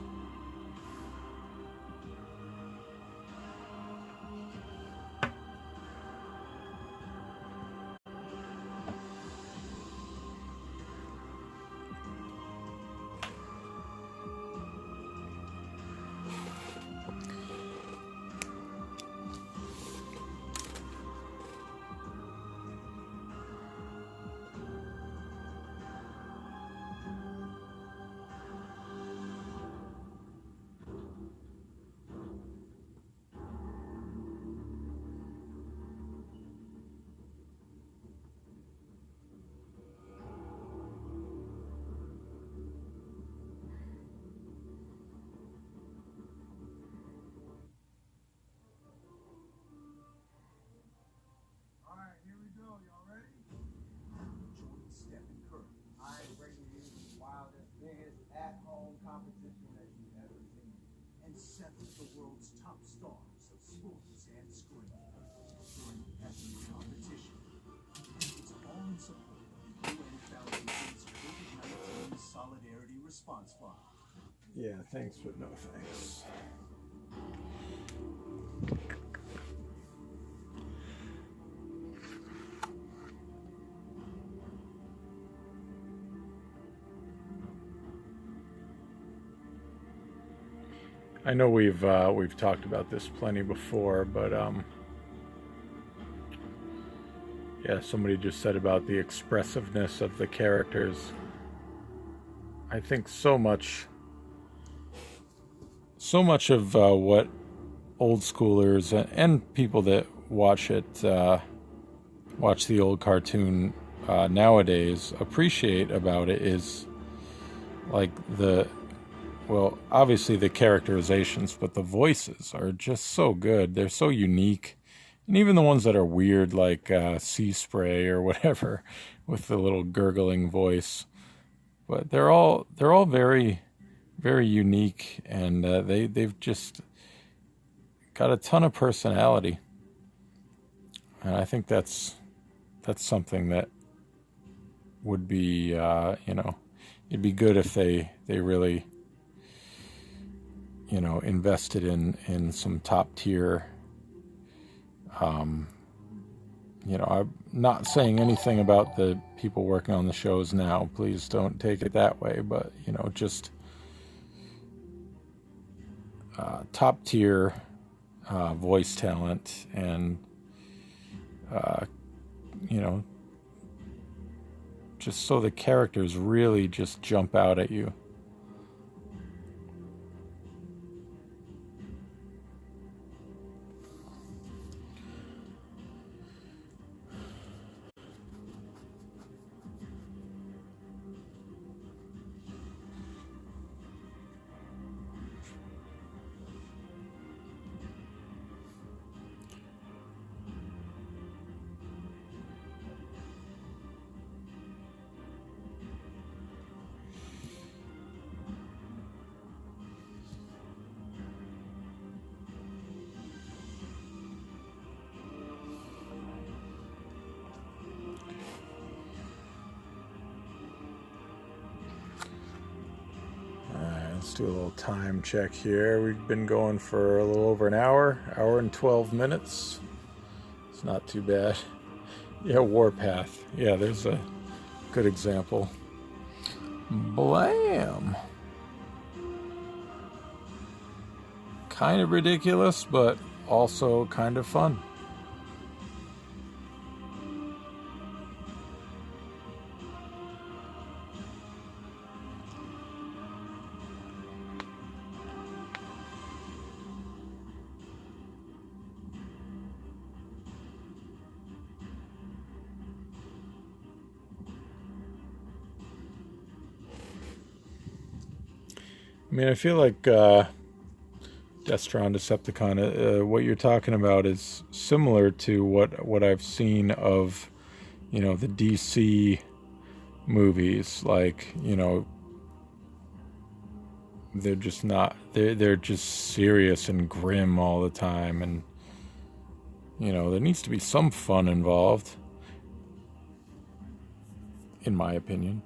The world's top stars of sports and screen during epic competition. It's all in support of the UN Foundation's COVID-19 Solidarity Response Fund. Yeah, thanks, but no thanks. I know we've talked about this plenty before, but yeah, somebody just said about the expressiveness of the characters. I think so much of what old schoolers and people that watch the old cartoon nowadays appreciate about it is like well, obviously the characterizations, but the voices are just so good. They're so unique. And even the ones that are weird, like Sea Spray or whatever, with the little gurgling voice. But they're all very, very unique, and they've just got a ton of personality. And I think that's something that would be, it'd be good if they really, invested in some top tier. I'm not saying anything about the people working on the shows now. Please don't take it that way. But, just top tier voice talent and, just so the characters really just jump out at you. Let's do a little time check here. We've been going for a little over an hour and 12 minutes. It's not too bad. Yeah, Warpath. Yeah, there's a good example. Blam! Kind of ridiculous, but also kind of fun. I mean, I feel like Destron Decepticon, what you're talking about is similar to what I've seen of, the DC movies. Like, they're just not, they're just serious and grim all the time. And, there needs to be some fun involved, in my opinion.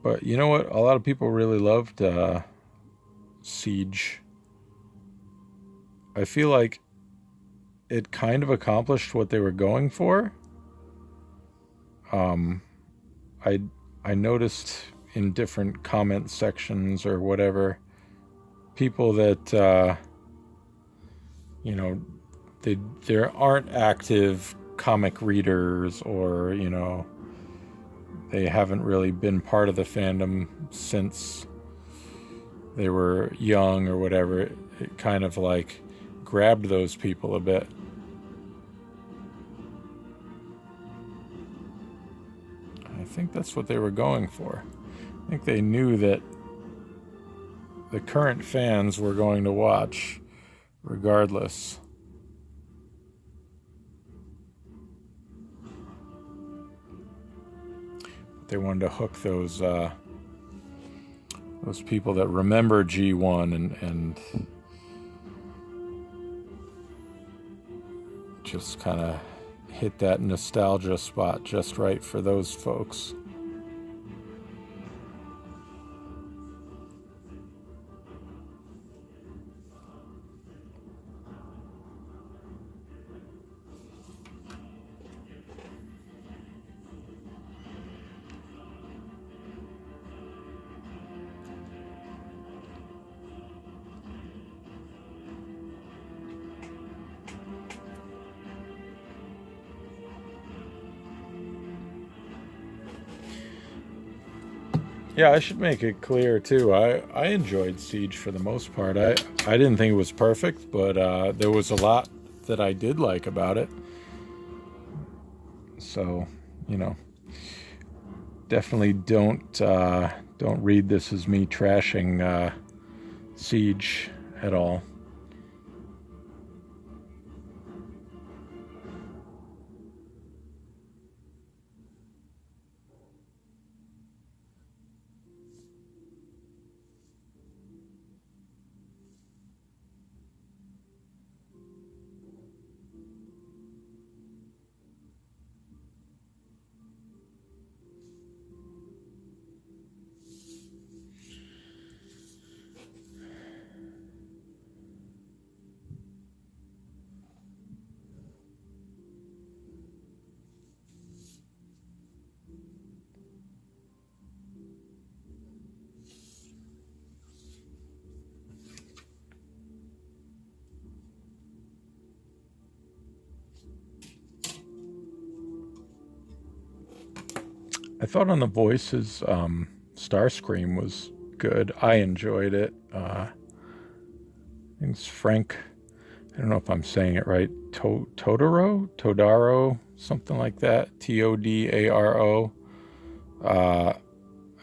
But you know what? A lot of people really loved Siege. I feel like it kind of accomplished what they were going for. I I noticed in different comment sections or whatever, people that there aren't active comic readers, or they haven't really been part of the fandom since they were young or whatever. It kind of like grabbed those people a bit. I think that's what they were going for. I think they knew that the current fans were going to watch regardless. They wanted to hook those people that remember G1 and just kind of hit that nostalgia spot just right for those folks. Yeah, I should make it clear too. I enjoyed Siege for the most part. I didn't think it was perfect, but there was a lot that I did like about it. So, definitely don't read this as me trashing Siege at all. I thought on the voices, Starscream was good. I enjoyed it. I think it's Frank. I don't know if I'm saying it right. Todaro, something like that. Todaro.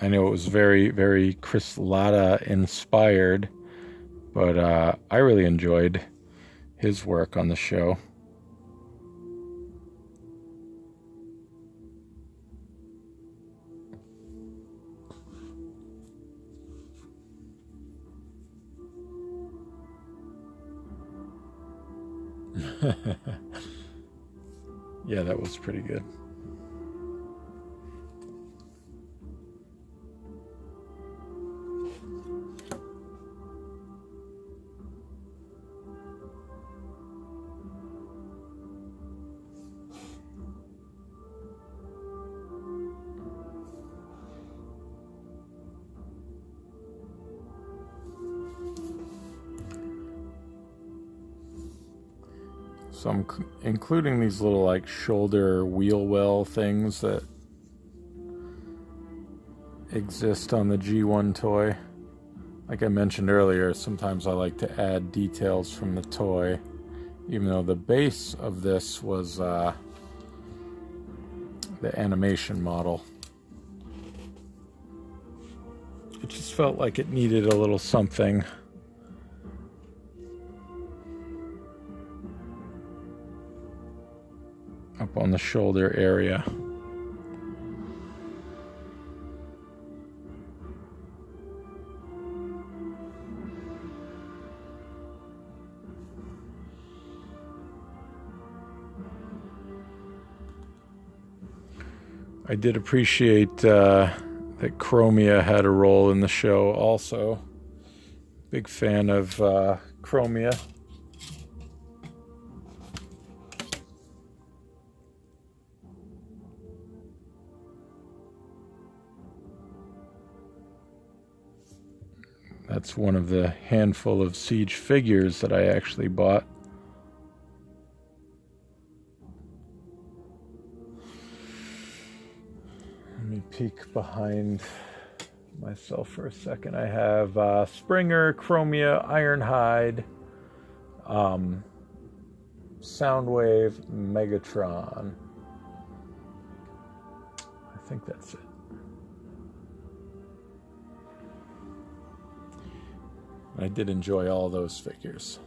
I know it was very, very Chris Latta inspired, but I really enjoyed his work on the show. Yeah, that was pretty good. So I'm including these little like shoulder wheel well things that exist on the G1 toy. Like I mentioned earlier, sometimes I like to add details from the toy, even though the base of this was the animation model. It just felt like it needed a little something. Up on the shoulder area. I did appreciate that Chromia had a role in the show also. Big fan of Chromia. That's one of the handful of Siege figures that I actually bought. Let me peek behind myself for a second. I have Springer, Chromia, Ironhide, Soundwave, Megatron. I think that's it. I did enjoy all those figures.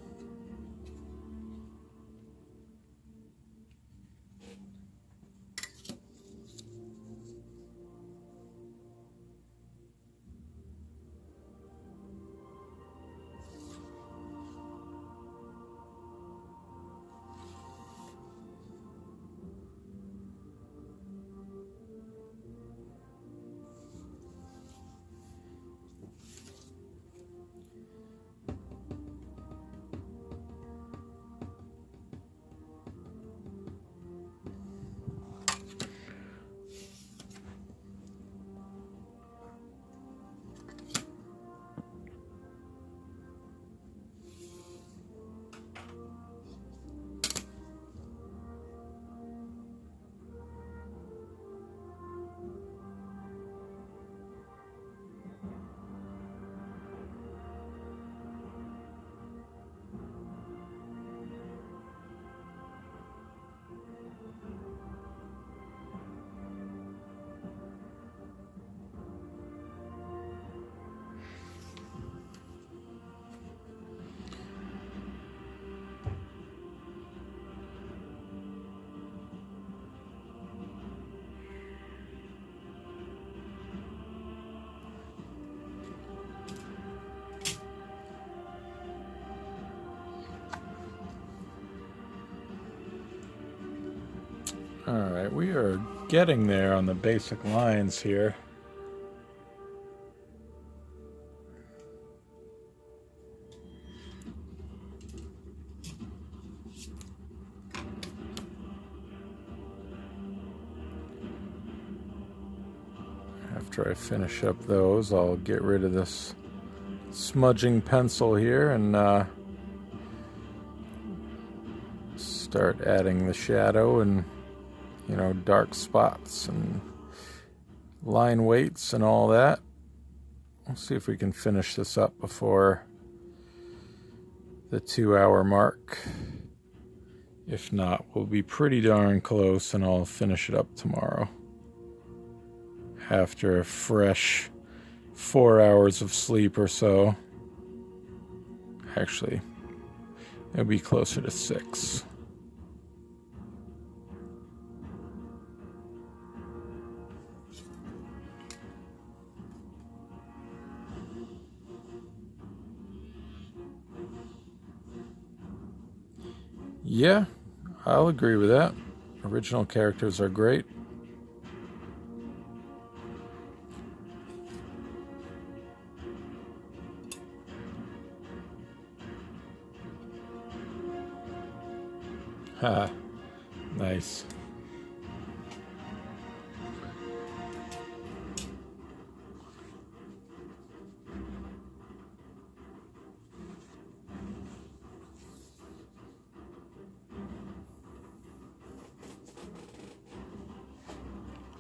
Alright, we are getting there on the basic lines here. After I finish up those, I'll get rid of this smudging pencil here and start adding the shadow and, you know, dark spots and line weights and all that. We'll see if we can finish this up before the 2-hour mark. If not, we'll be pretty darn close and I'll finish it up tomorrow. After a fresh 4 hours of sleep or so. Actually, it'll be closer to 6. Yeah, I'll agree with that. Original characters are great. Ha, nice.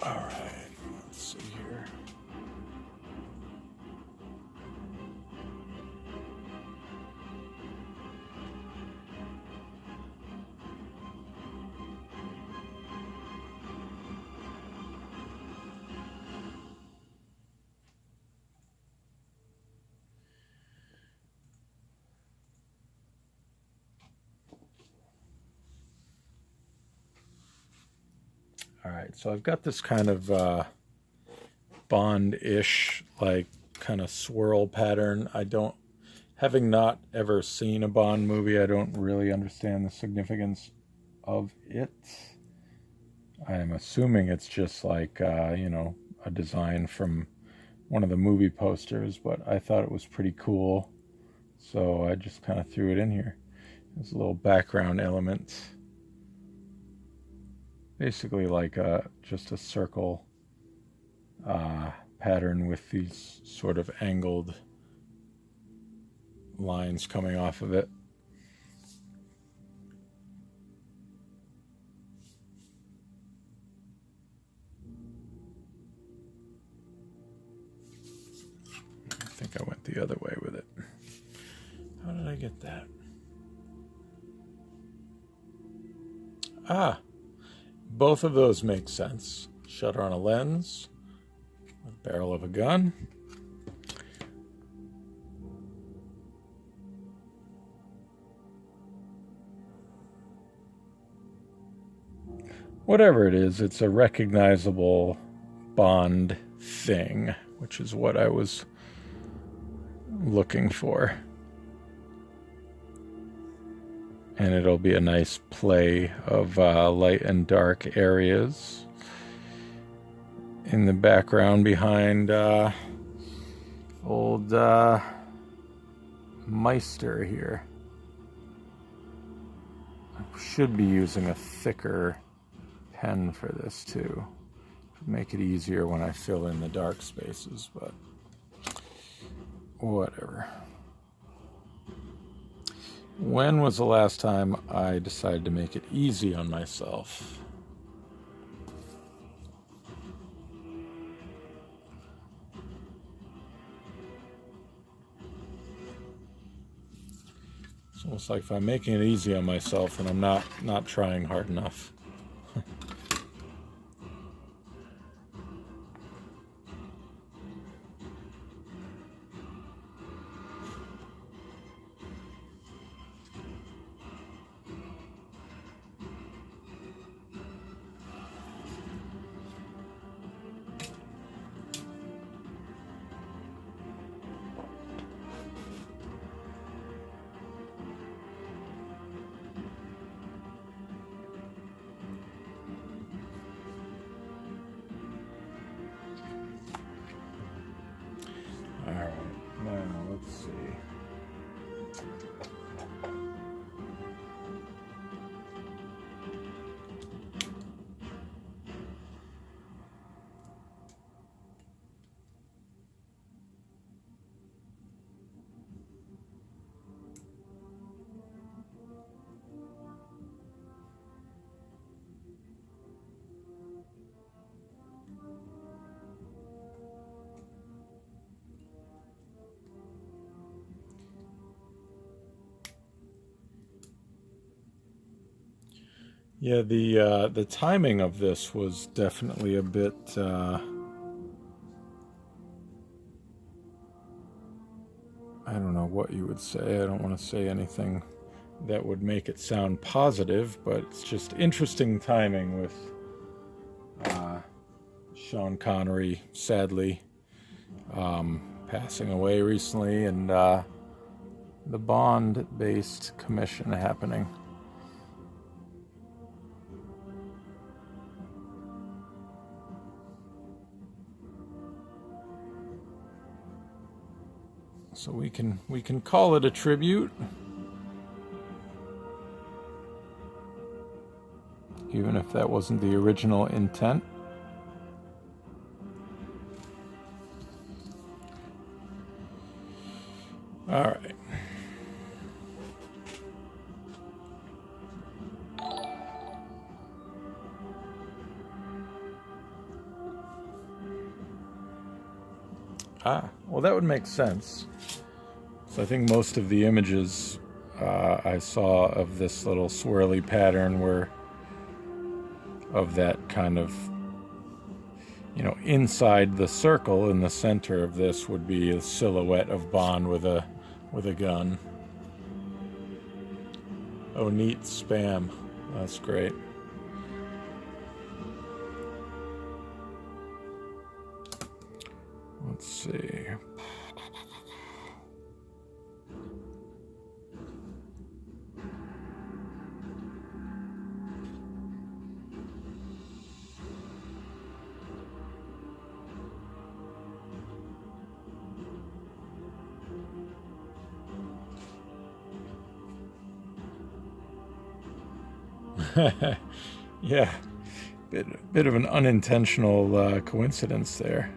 All right, let's see here. All right, so I've got this kind of Bond-ish, like, kind of swirl pattern. Having not ever seen a Bond movie, I don't really understand the significance of it. I'm assuming it's just like, a design from one of the movie posters, but I thought it was pretty cool, so I just kind of threw it in here. There's a little background element. Basically like just a circle pattern with these sort of angled lines coming off of it. I think I went the other way with it. How did I get that? Ah, both of those make sense. Shutter on a lens, a barrel of a gun. Whatever it is, it's a recognizable Bond thing, which is what I was looking for. And it'll be a nice play of light and dark areas in the background behind old Meister here. I should be using a thicker pen for this too, to make it easier when I fill in the dark spaces, but whatever. When was the last time I decided to make it easy on myself? It's almost like if I'm making it easy on myself, then I'm not trying hard enough. All right, now let's see. Yeah, the timing of this was definitely a bit I don't know what you would say. I don't want to say anything that would make it sound positive, but it's just interesting timing with Sean Connery sadly passing away recently, and the Bond-based commission happening. So we can call it a tribute, even if that wasn't the original intent. All right. Well, that would make sense. So I think most of the images I saw of this little swirly pattern were of that kind of, you know, inside the circle in the center of this would be a silhouette of Bond with a gun. Oh, neat spam. That's great. Let's see. Yeah, bit of an unintentional coincidence there.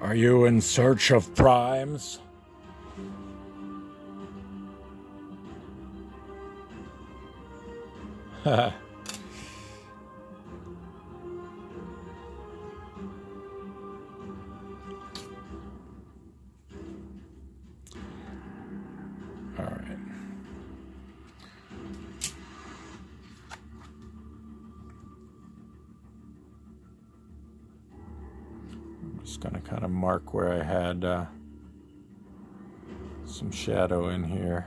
Are you in search of primes? Haha. All right. I'm just going to kind of mark where I had some shadow in here.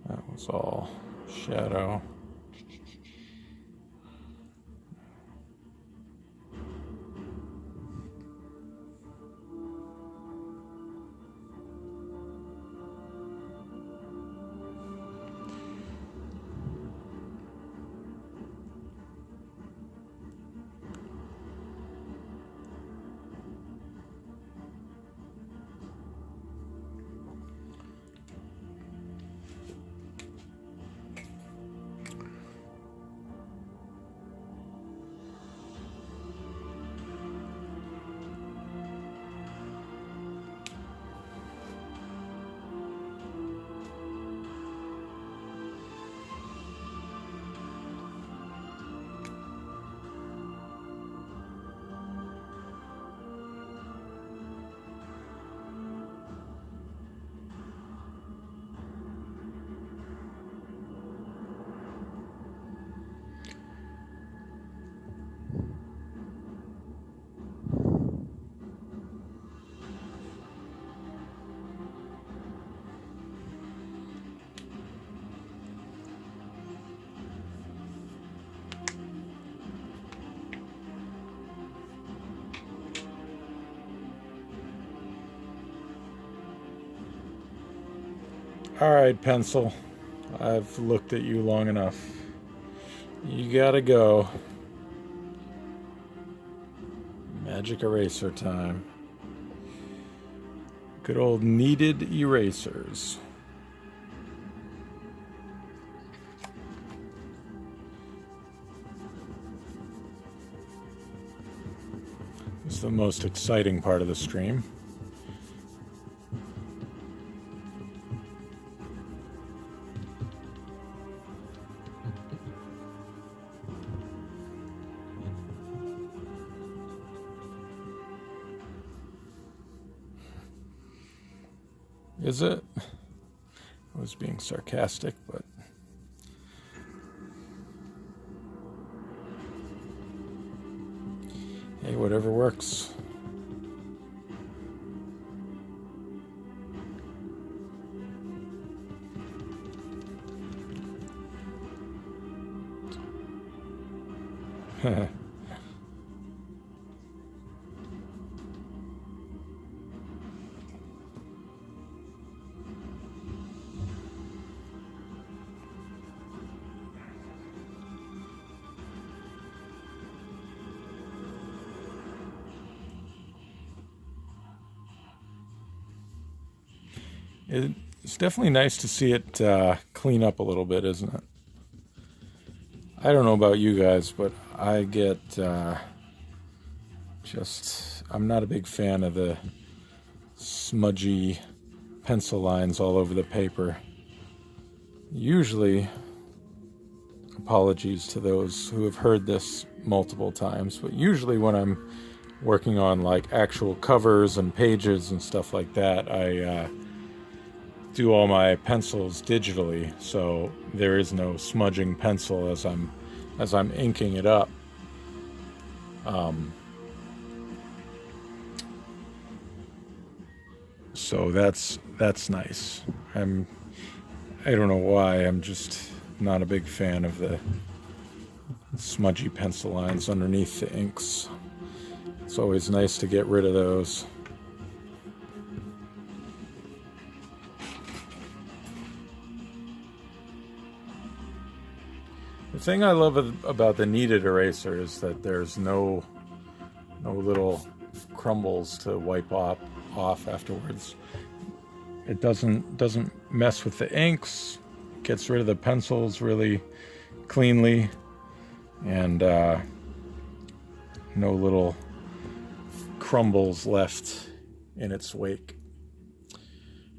That was all shadow. All right, pencil. I've looked at you long enough. You gotta go. Magic eraser time. Good old kneaded erasers. This is the most exciting part of the stream. Is it? I was being sarcastic, but hey, whatever works. It's definitely nice to see it clean up a little bit, isn't it? I don't know about you guys, but I get I'm not a big fan of the smudgy pencil lines all over the paper. Usually, apologies to those who have heard this multiple times, but usually when I'm working on like actual covers and pages and stuff like that, I do all my pencils digitally, so there is no smudging pencil as I'm inking it up. So that's nice. I don't know why, I'm just not a big fan of the smudgy pencil lines underneath the inks. It's always nice to get rid of those. The thing I love about the kneaded eraser is that there's no little crumbles to wipe off afterwards. It doesn't mess with the inks, gets rid of the pencils really cleanly, and no little crumbles left in its wake.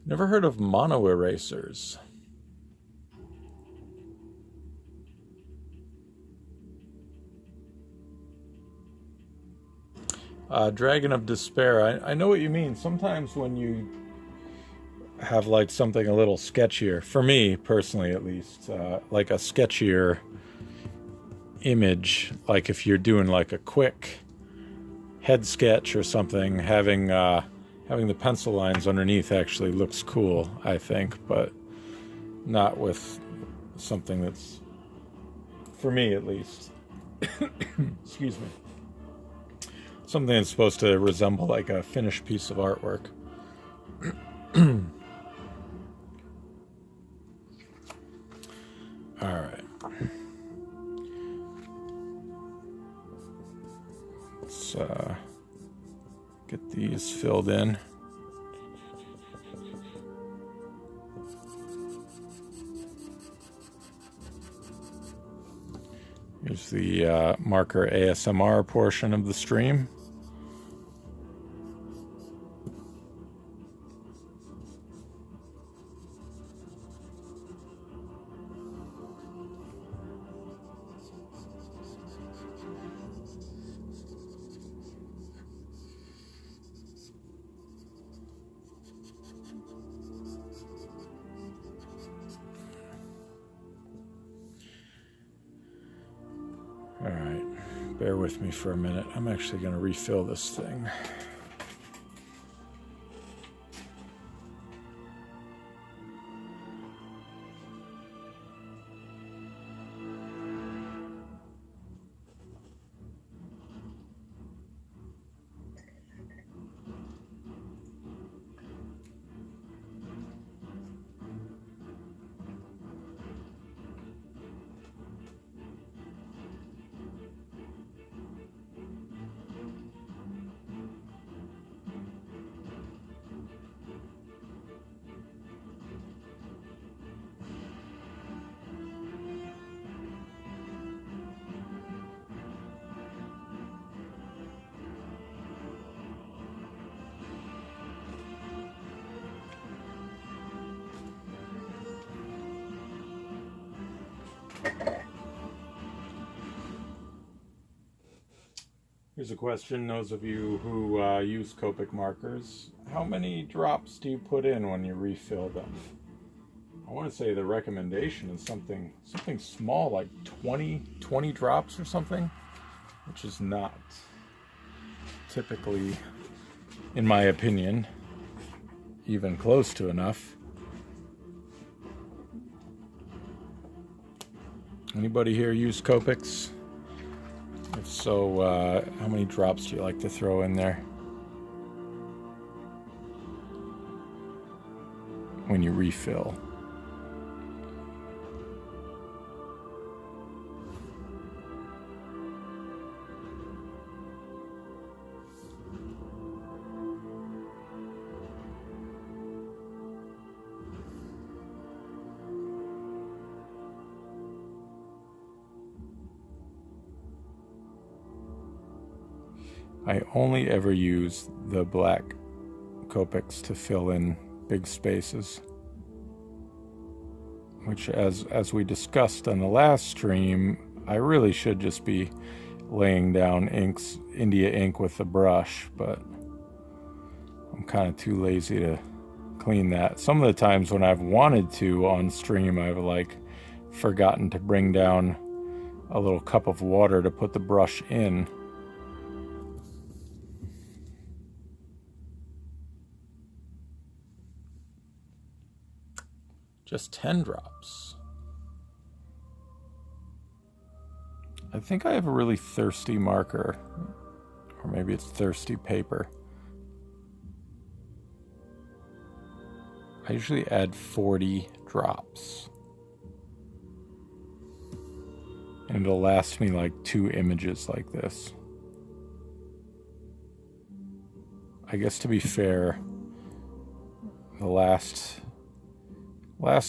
Never heard of mono erasers. Dragon of Despair. I know what you mean. Sometimes when you have like something a little sketchier, for me personally at least, like a sketchier image, like if you're doing like a quick head sketch or something, having the pencil lines underneath actually looks cool, I think, but not with something that's, for me at least, excuse me, something that's supposed to resemble like a finished piece of artwork. All right. Let's get these filled in. Here's the marker ASMR portion of the stream. All right, bear with me for a minute. I'm actually going to refill this thing. Here's a question, those of you who use Copic markers. How many drops do you put in when you refill them? I want to say the recommendation is something small, like 20 drops or something, which is not typically, in my opinion, even close to enough. Anybody here use Copics? If so, how many drops do you like to throw in there when you refill? I only ever use the black Copics to fill in big spaces, which as we discussed on the last stream, I really should just be laying down India ink with the brush, but I'm kind of too lazy to clean that. Some of the times when I've wanted to on stream, I've like forgotten to bring down a little cup of water to put the brush in. Just 10 drops. I think I have a really thirsty marker, or maybe it's thirsty paper. I usually add 40 drops. And it'll last me like 2 images like this. I guess to be fair, the last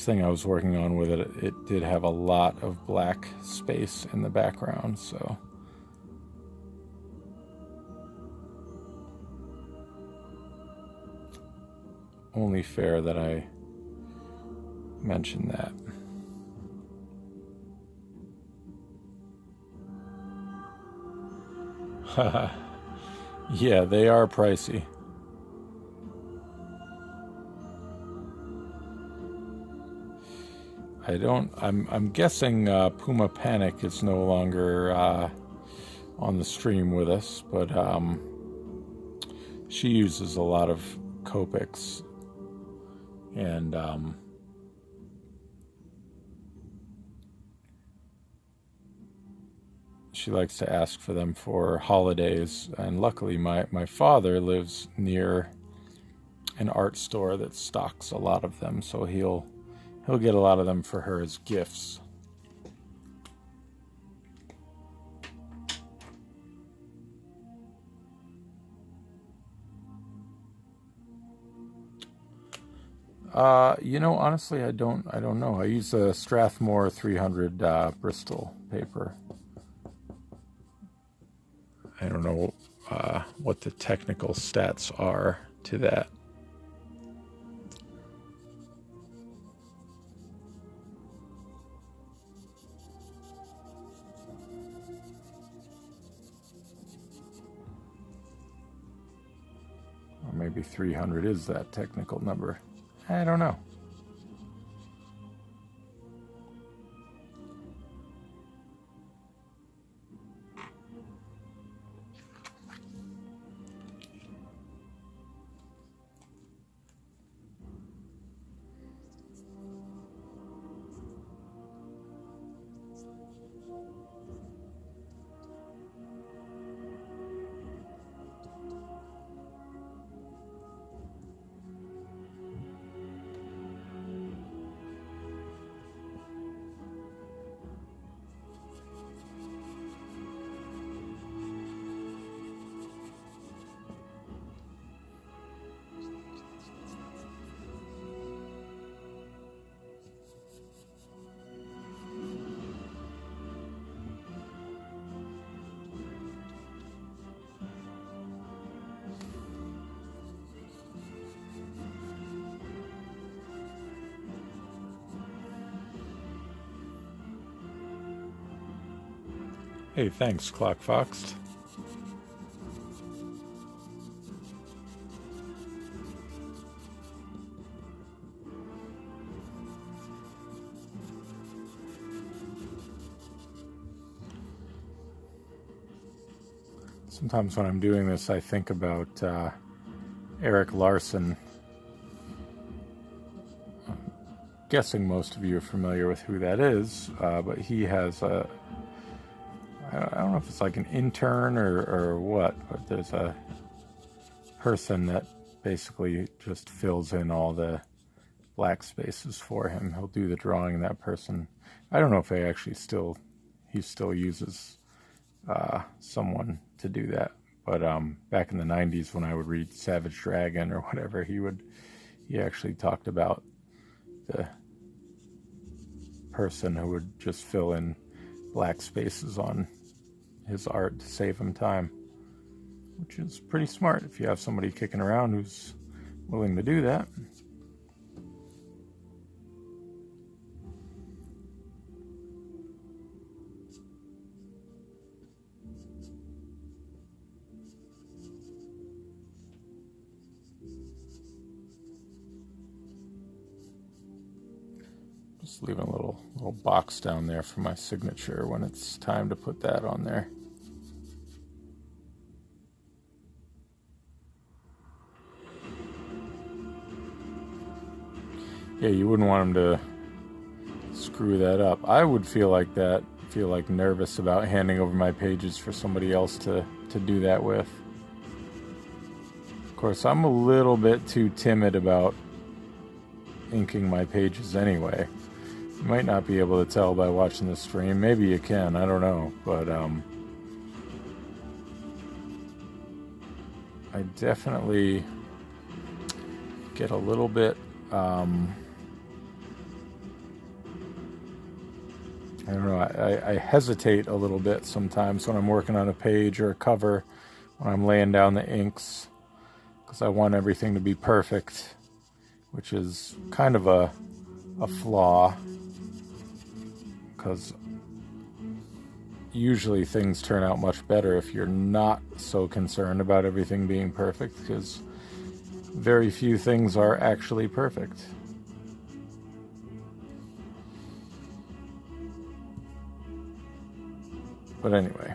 thing I was working on with it, it did have a lot of black space in the background, so only fair that I mention that. Yeah, they are pricey. I'm guessing Puma Panic is no longer on the stream with us, but she uses a lot of Copics, and she likes to ask for them for holidays, and luckily my father lives near an art store that stocks a lot of them, so he'll get a lot of them for her as gifts. You know, honestly, I don't know. I use a Strathmore 300 Bristol paper. I don't know what the technical stats are to that. Or maybe 300 is that technical number. I don't know. Hey, thanks, Clock Fox. Sometimes when I'm doing this, I think about Eric Larson. I'm guessing most of you are familiar with who that is, but he has a, I don't know if it's like an intern or what, but there's a person that basically just fills in all the black spaces for him. He'll do the drawing, and that person, I don't know if he still uses someone to do that, but back in the 90s when I would read Savage Dragon or whatever, he actually talked about the person who would just fill in black spaces on his art to save him time. which is pretty smart if you have somebody kicking around who's willing to do that. Just leaving a little box down there for my signature when it's time to put that on there. Yeah, you wouldn't want them to screw that up. I would feel like that, feel like nervous about handing over my pages for somebody else to do that with. Of course, I'm a little bit too timid about inking my pages anyway. You might not be able to tell by watching the stream. Maybe you can, I don't know. But I definitely get a little bit I don't know, I hesitate a little bit sometimes when I'm working on a page or a cover, when I'm laying down the inks, because I want everything to be perfect, which is kind of a flaw, because usually things turn out much better if you're not so concerned about everything being perfect, because very few things are actually perfect. But anyway.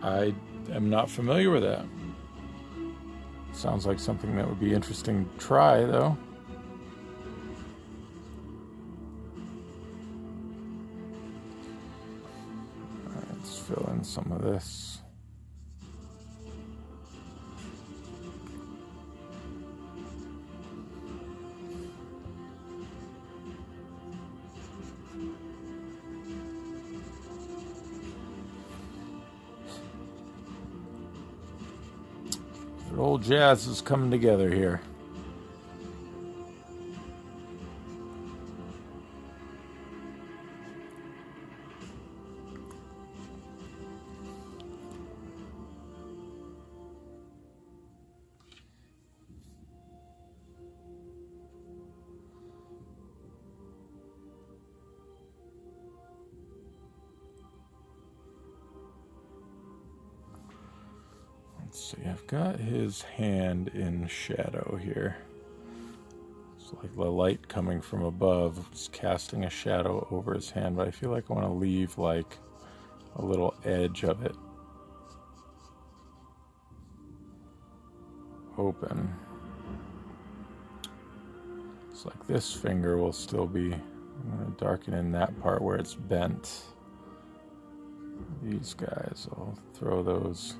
I am not familiar with that. Sounds like something that would be interesting to try, though. Alright, let's fill in some of this. Old jazz is coming together here. Let's see, I've got his hand in shadow here. It's like the light coming from above is casting a shadow over his hand, but I feel like I want to leave like a little edge of it open. It's like this finger will still be, I'm going to darken in that part where it's bent. These guys, I'll throw those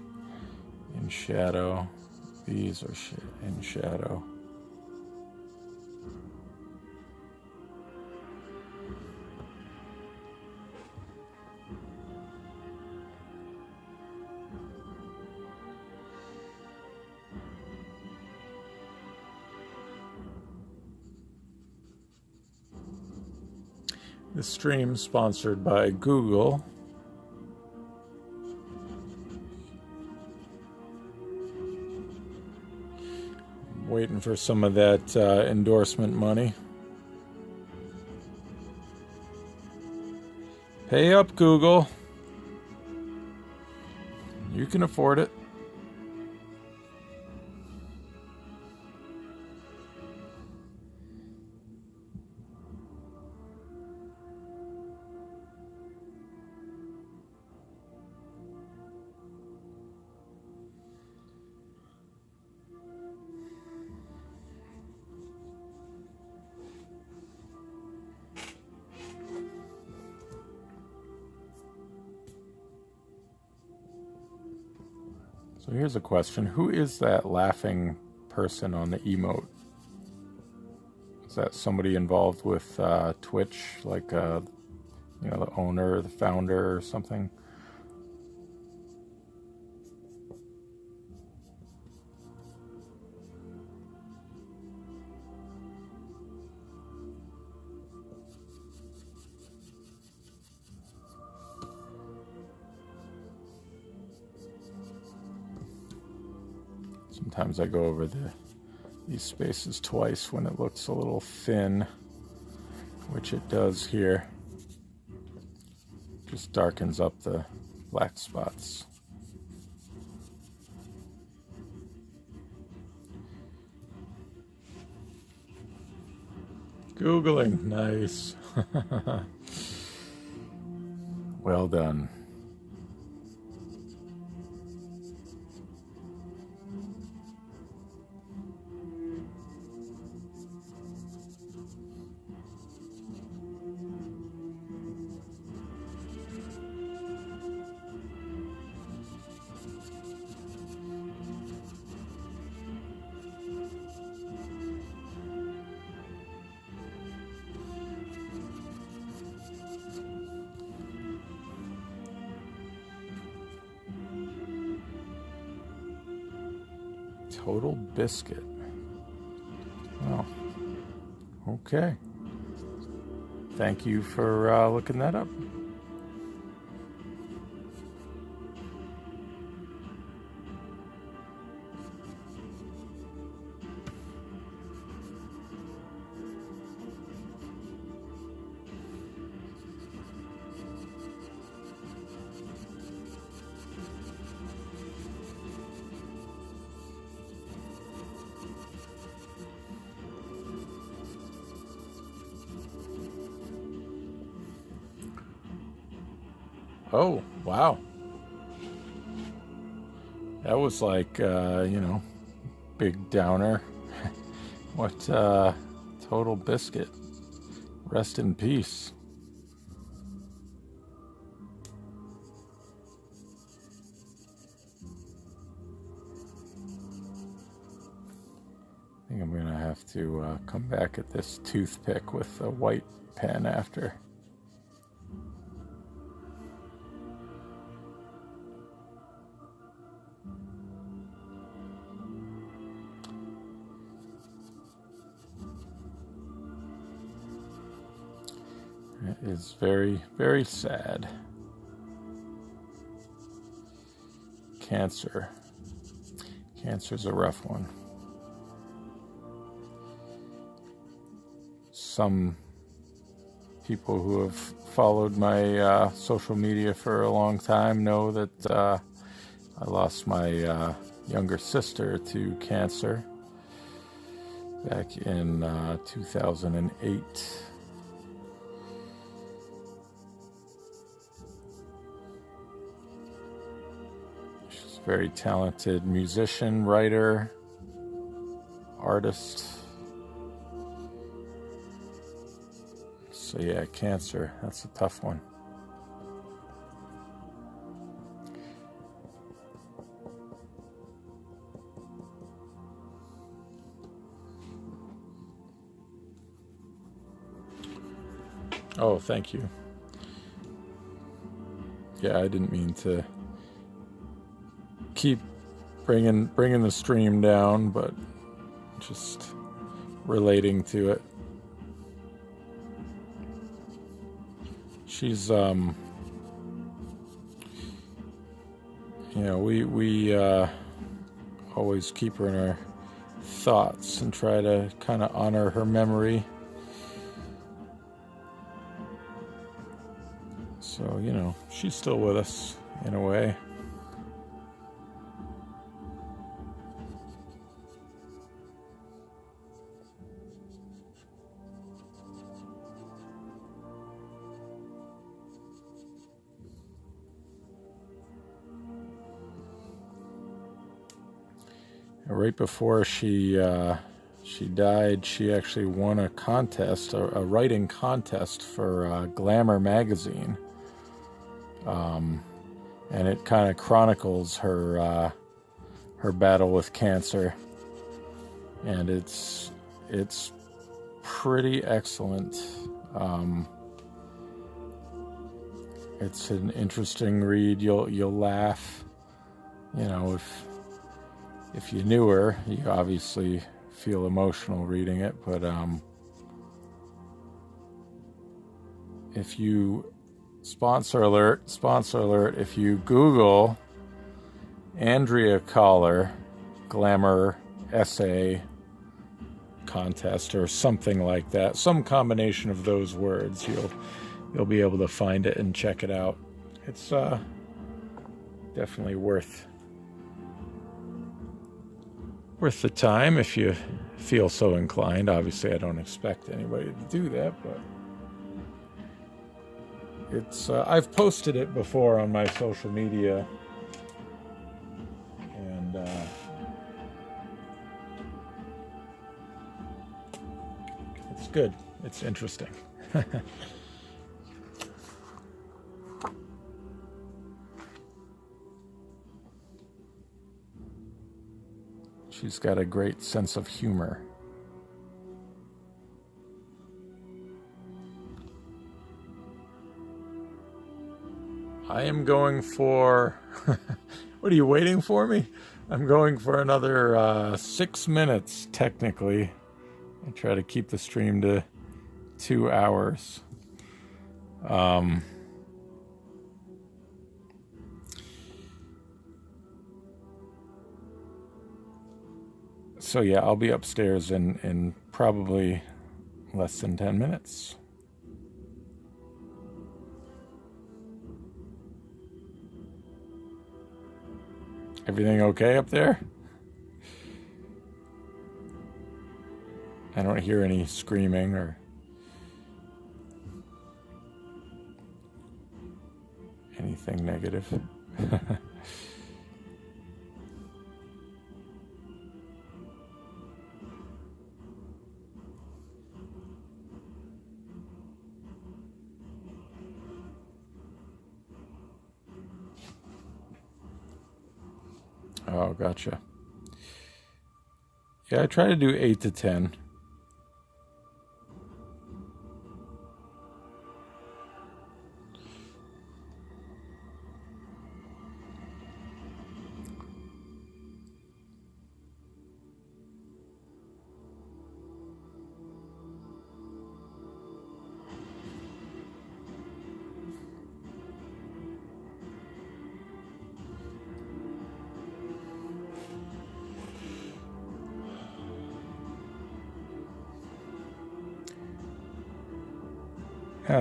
in shadow. These are in shadow. This stream sponsored by Google. Waiting for some of that endorsement money. Pay up, Google. You can afford it. So here's a question. Who is that laughing person on the emote? Is that somebody involved with Twitch, like the owner or the founder or something? Sometimes I go over these spaces twice when it looks a little thin, which it does here. Just darkens up the black spots. Googling, nice. Well done. Total Biscuit. Oh, okay. Thank you for looking that up. Oh, wow. That was like, big downer. What, Total Biscuit. Rest in peace. I think I'm going to have to come back at this toothpick with a white pen after. It is very, very sad. Cancer. Cancer's a rough one. Some people who have followed my social media for a long time know that I lost my younger sister to cancer back in 2008. She's a very talented musician, writer, artist. So yeah, cancer, that's a tough one. Oh, thank you. Yeah, I didn't mean to keep bringing the stream down, but just relating to it. She's we always keep her in our thoughts and try to kind of honor her memory. So, she's still with us in a way. Right before she died, she actually won a contest, a writing contest for Glamour magazine, and it kind of chronicles her battle with cancer, and it's pretty excellent. It's an interesting read. You'll laugh, if you knew her, you obviously feel emotional reading it, but if you sponsor alert, if you Google Andrea Collar glamour essay contest or something like that. Some combination of those words. You'll be able to find it and check it out. It's definitely worth the time if you feel so inclined. Obviously, I don't expect anybody to do that, but it's I've posted it before on my social media, and it's good. It's interesting. She's got a great sense of humor. I am going for... What are you waiting for me? I'm going for another 6 minutes, technically. I try to keep the stream to 2 hours. So yeah, I'll be upstairs in probably less than 10 minutes. Everything okay up there? I don't hear any screaming or anything negative. Oh, gotcha. Yeah, I try to do 8 to 10.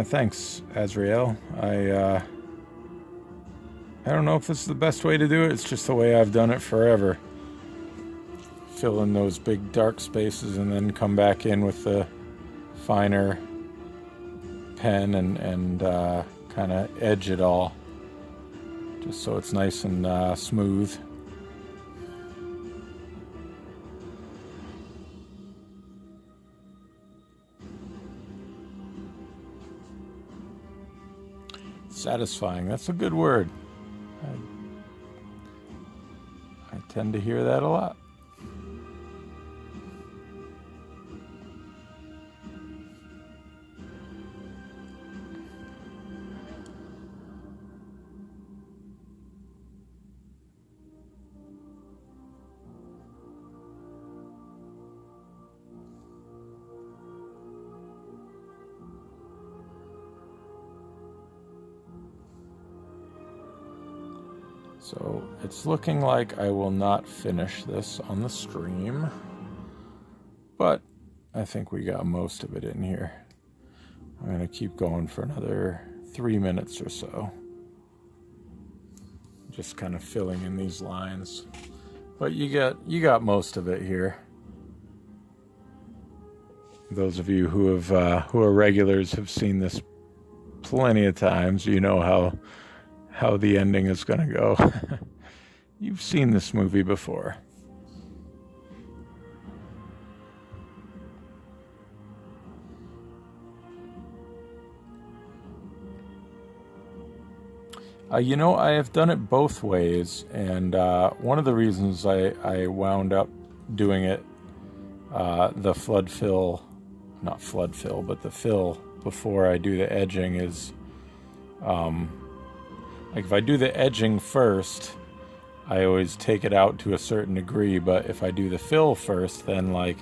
Thanks, Azrael. I don't know if this is the best way to do it. It's just the way I've done it forever. Fill in those big dark spaces and then come back in with the finer pen and kind of edge it all, just so it's nice and smooth. Satisfying, that's a good word. I tend to hear that a lot. So it's looking like I will not finish this on the stream, but I think we got most of it in here. I'm going to keep going for another 3 minutes or so, just kind of filling in these lines. But you got most of it here. Those of you who are regulars have seen this plenty of times. You know how the ending is going to go. You've seen this movie before. I have done it both ways, and one of the reasons I wound up doing it the flood fill, not flood fill, but the fill before I do the edging is like if I do the edging first, I always take it out to a certain degree, but if I do the fill first, then like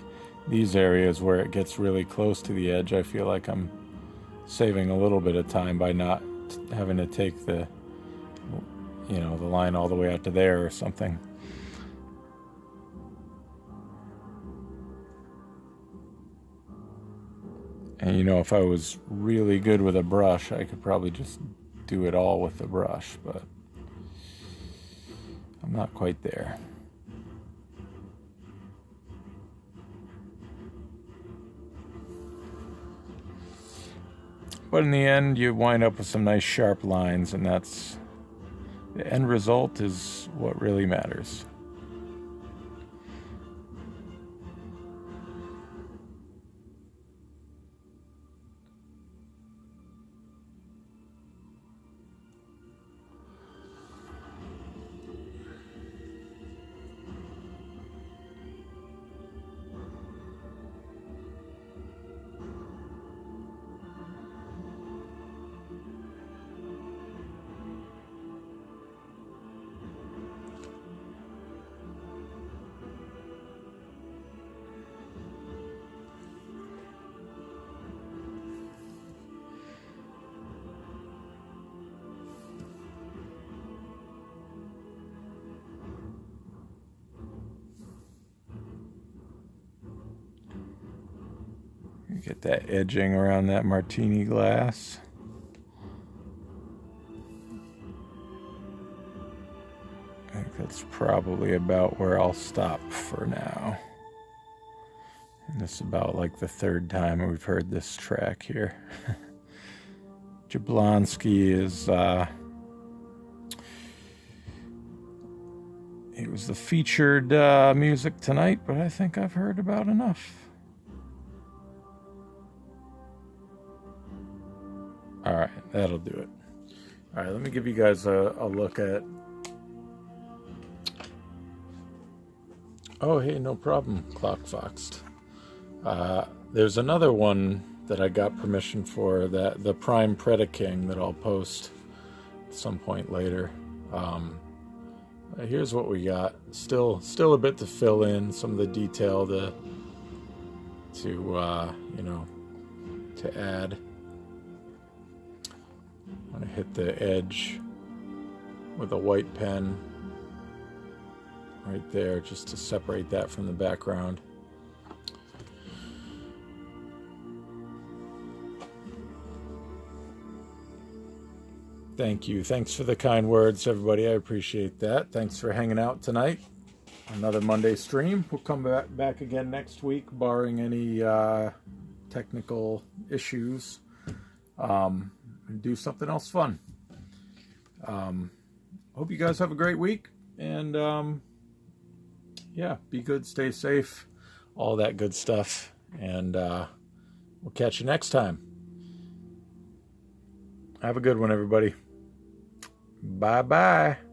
these areas where it gets really close to the edge, I feel like I'm saving a little bit of time by not having to take the line all the way out to there or something. And you know, if I was really good with a brush, I could probably just do it all with the brush, but I'm not quite there. But in the end, you wind up with some nice sharp lines, and that's the end result is what really matters. Get that edging around that martini glass. I think that's probably about where I'll stop for now. And this is about like the third time we've heard this track here. Jablonski is, it was the featured music tonight, but I think I've heard about enough. All right, that'll do it. All right, let me give you guys a look at... Oh, hey, no problem, Clock Foxed. There's another one that I got permission for, that the Prime Predaking, that I'll post at some point later. Here's what we got. Still a bit to fill in, some of the detail to add. I'm going to hit the edge with a white pen right there just to separate that from the background. Thank you. Thanks for the kind words, everybody. I appreciate that. Thanks for hanging out tonight. Another Monday stream. We'll come back again next week, barring any technical issues. And do something else fun. Hope you guys have a great week, and yeah, be good, stay safe, all that good stuff, and we'll catch you next time. Have a good one, everybody. Bye bye.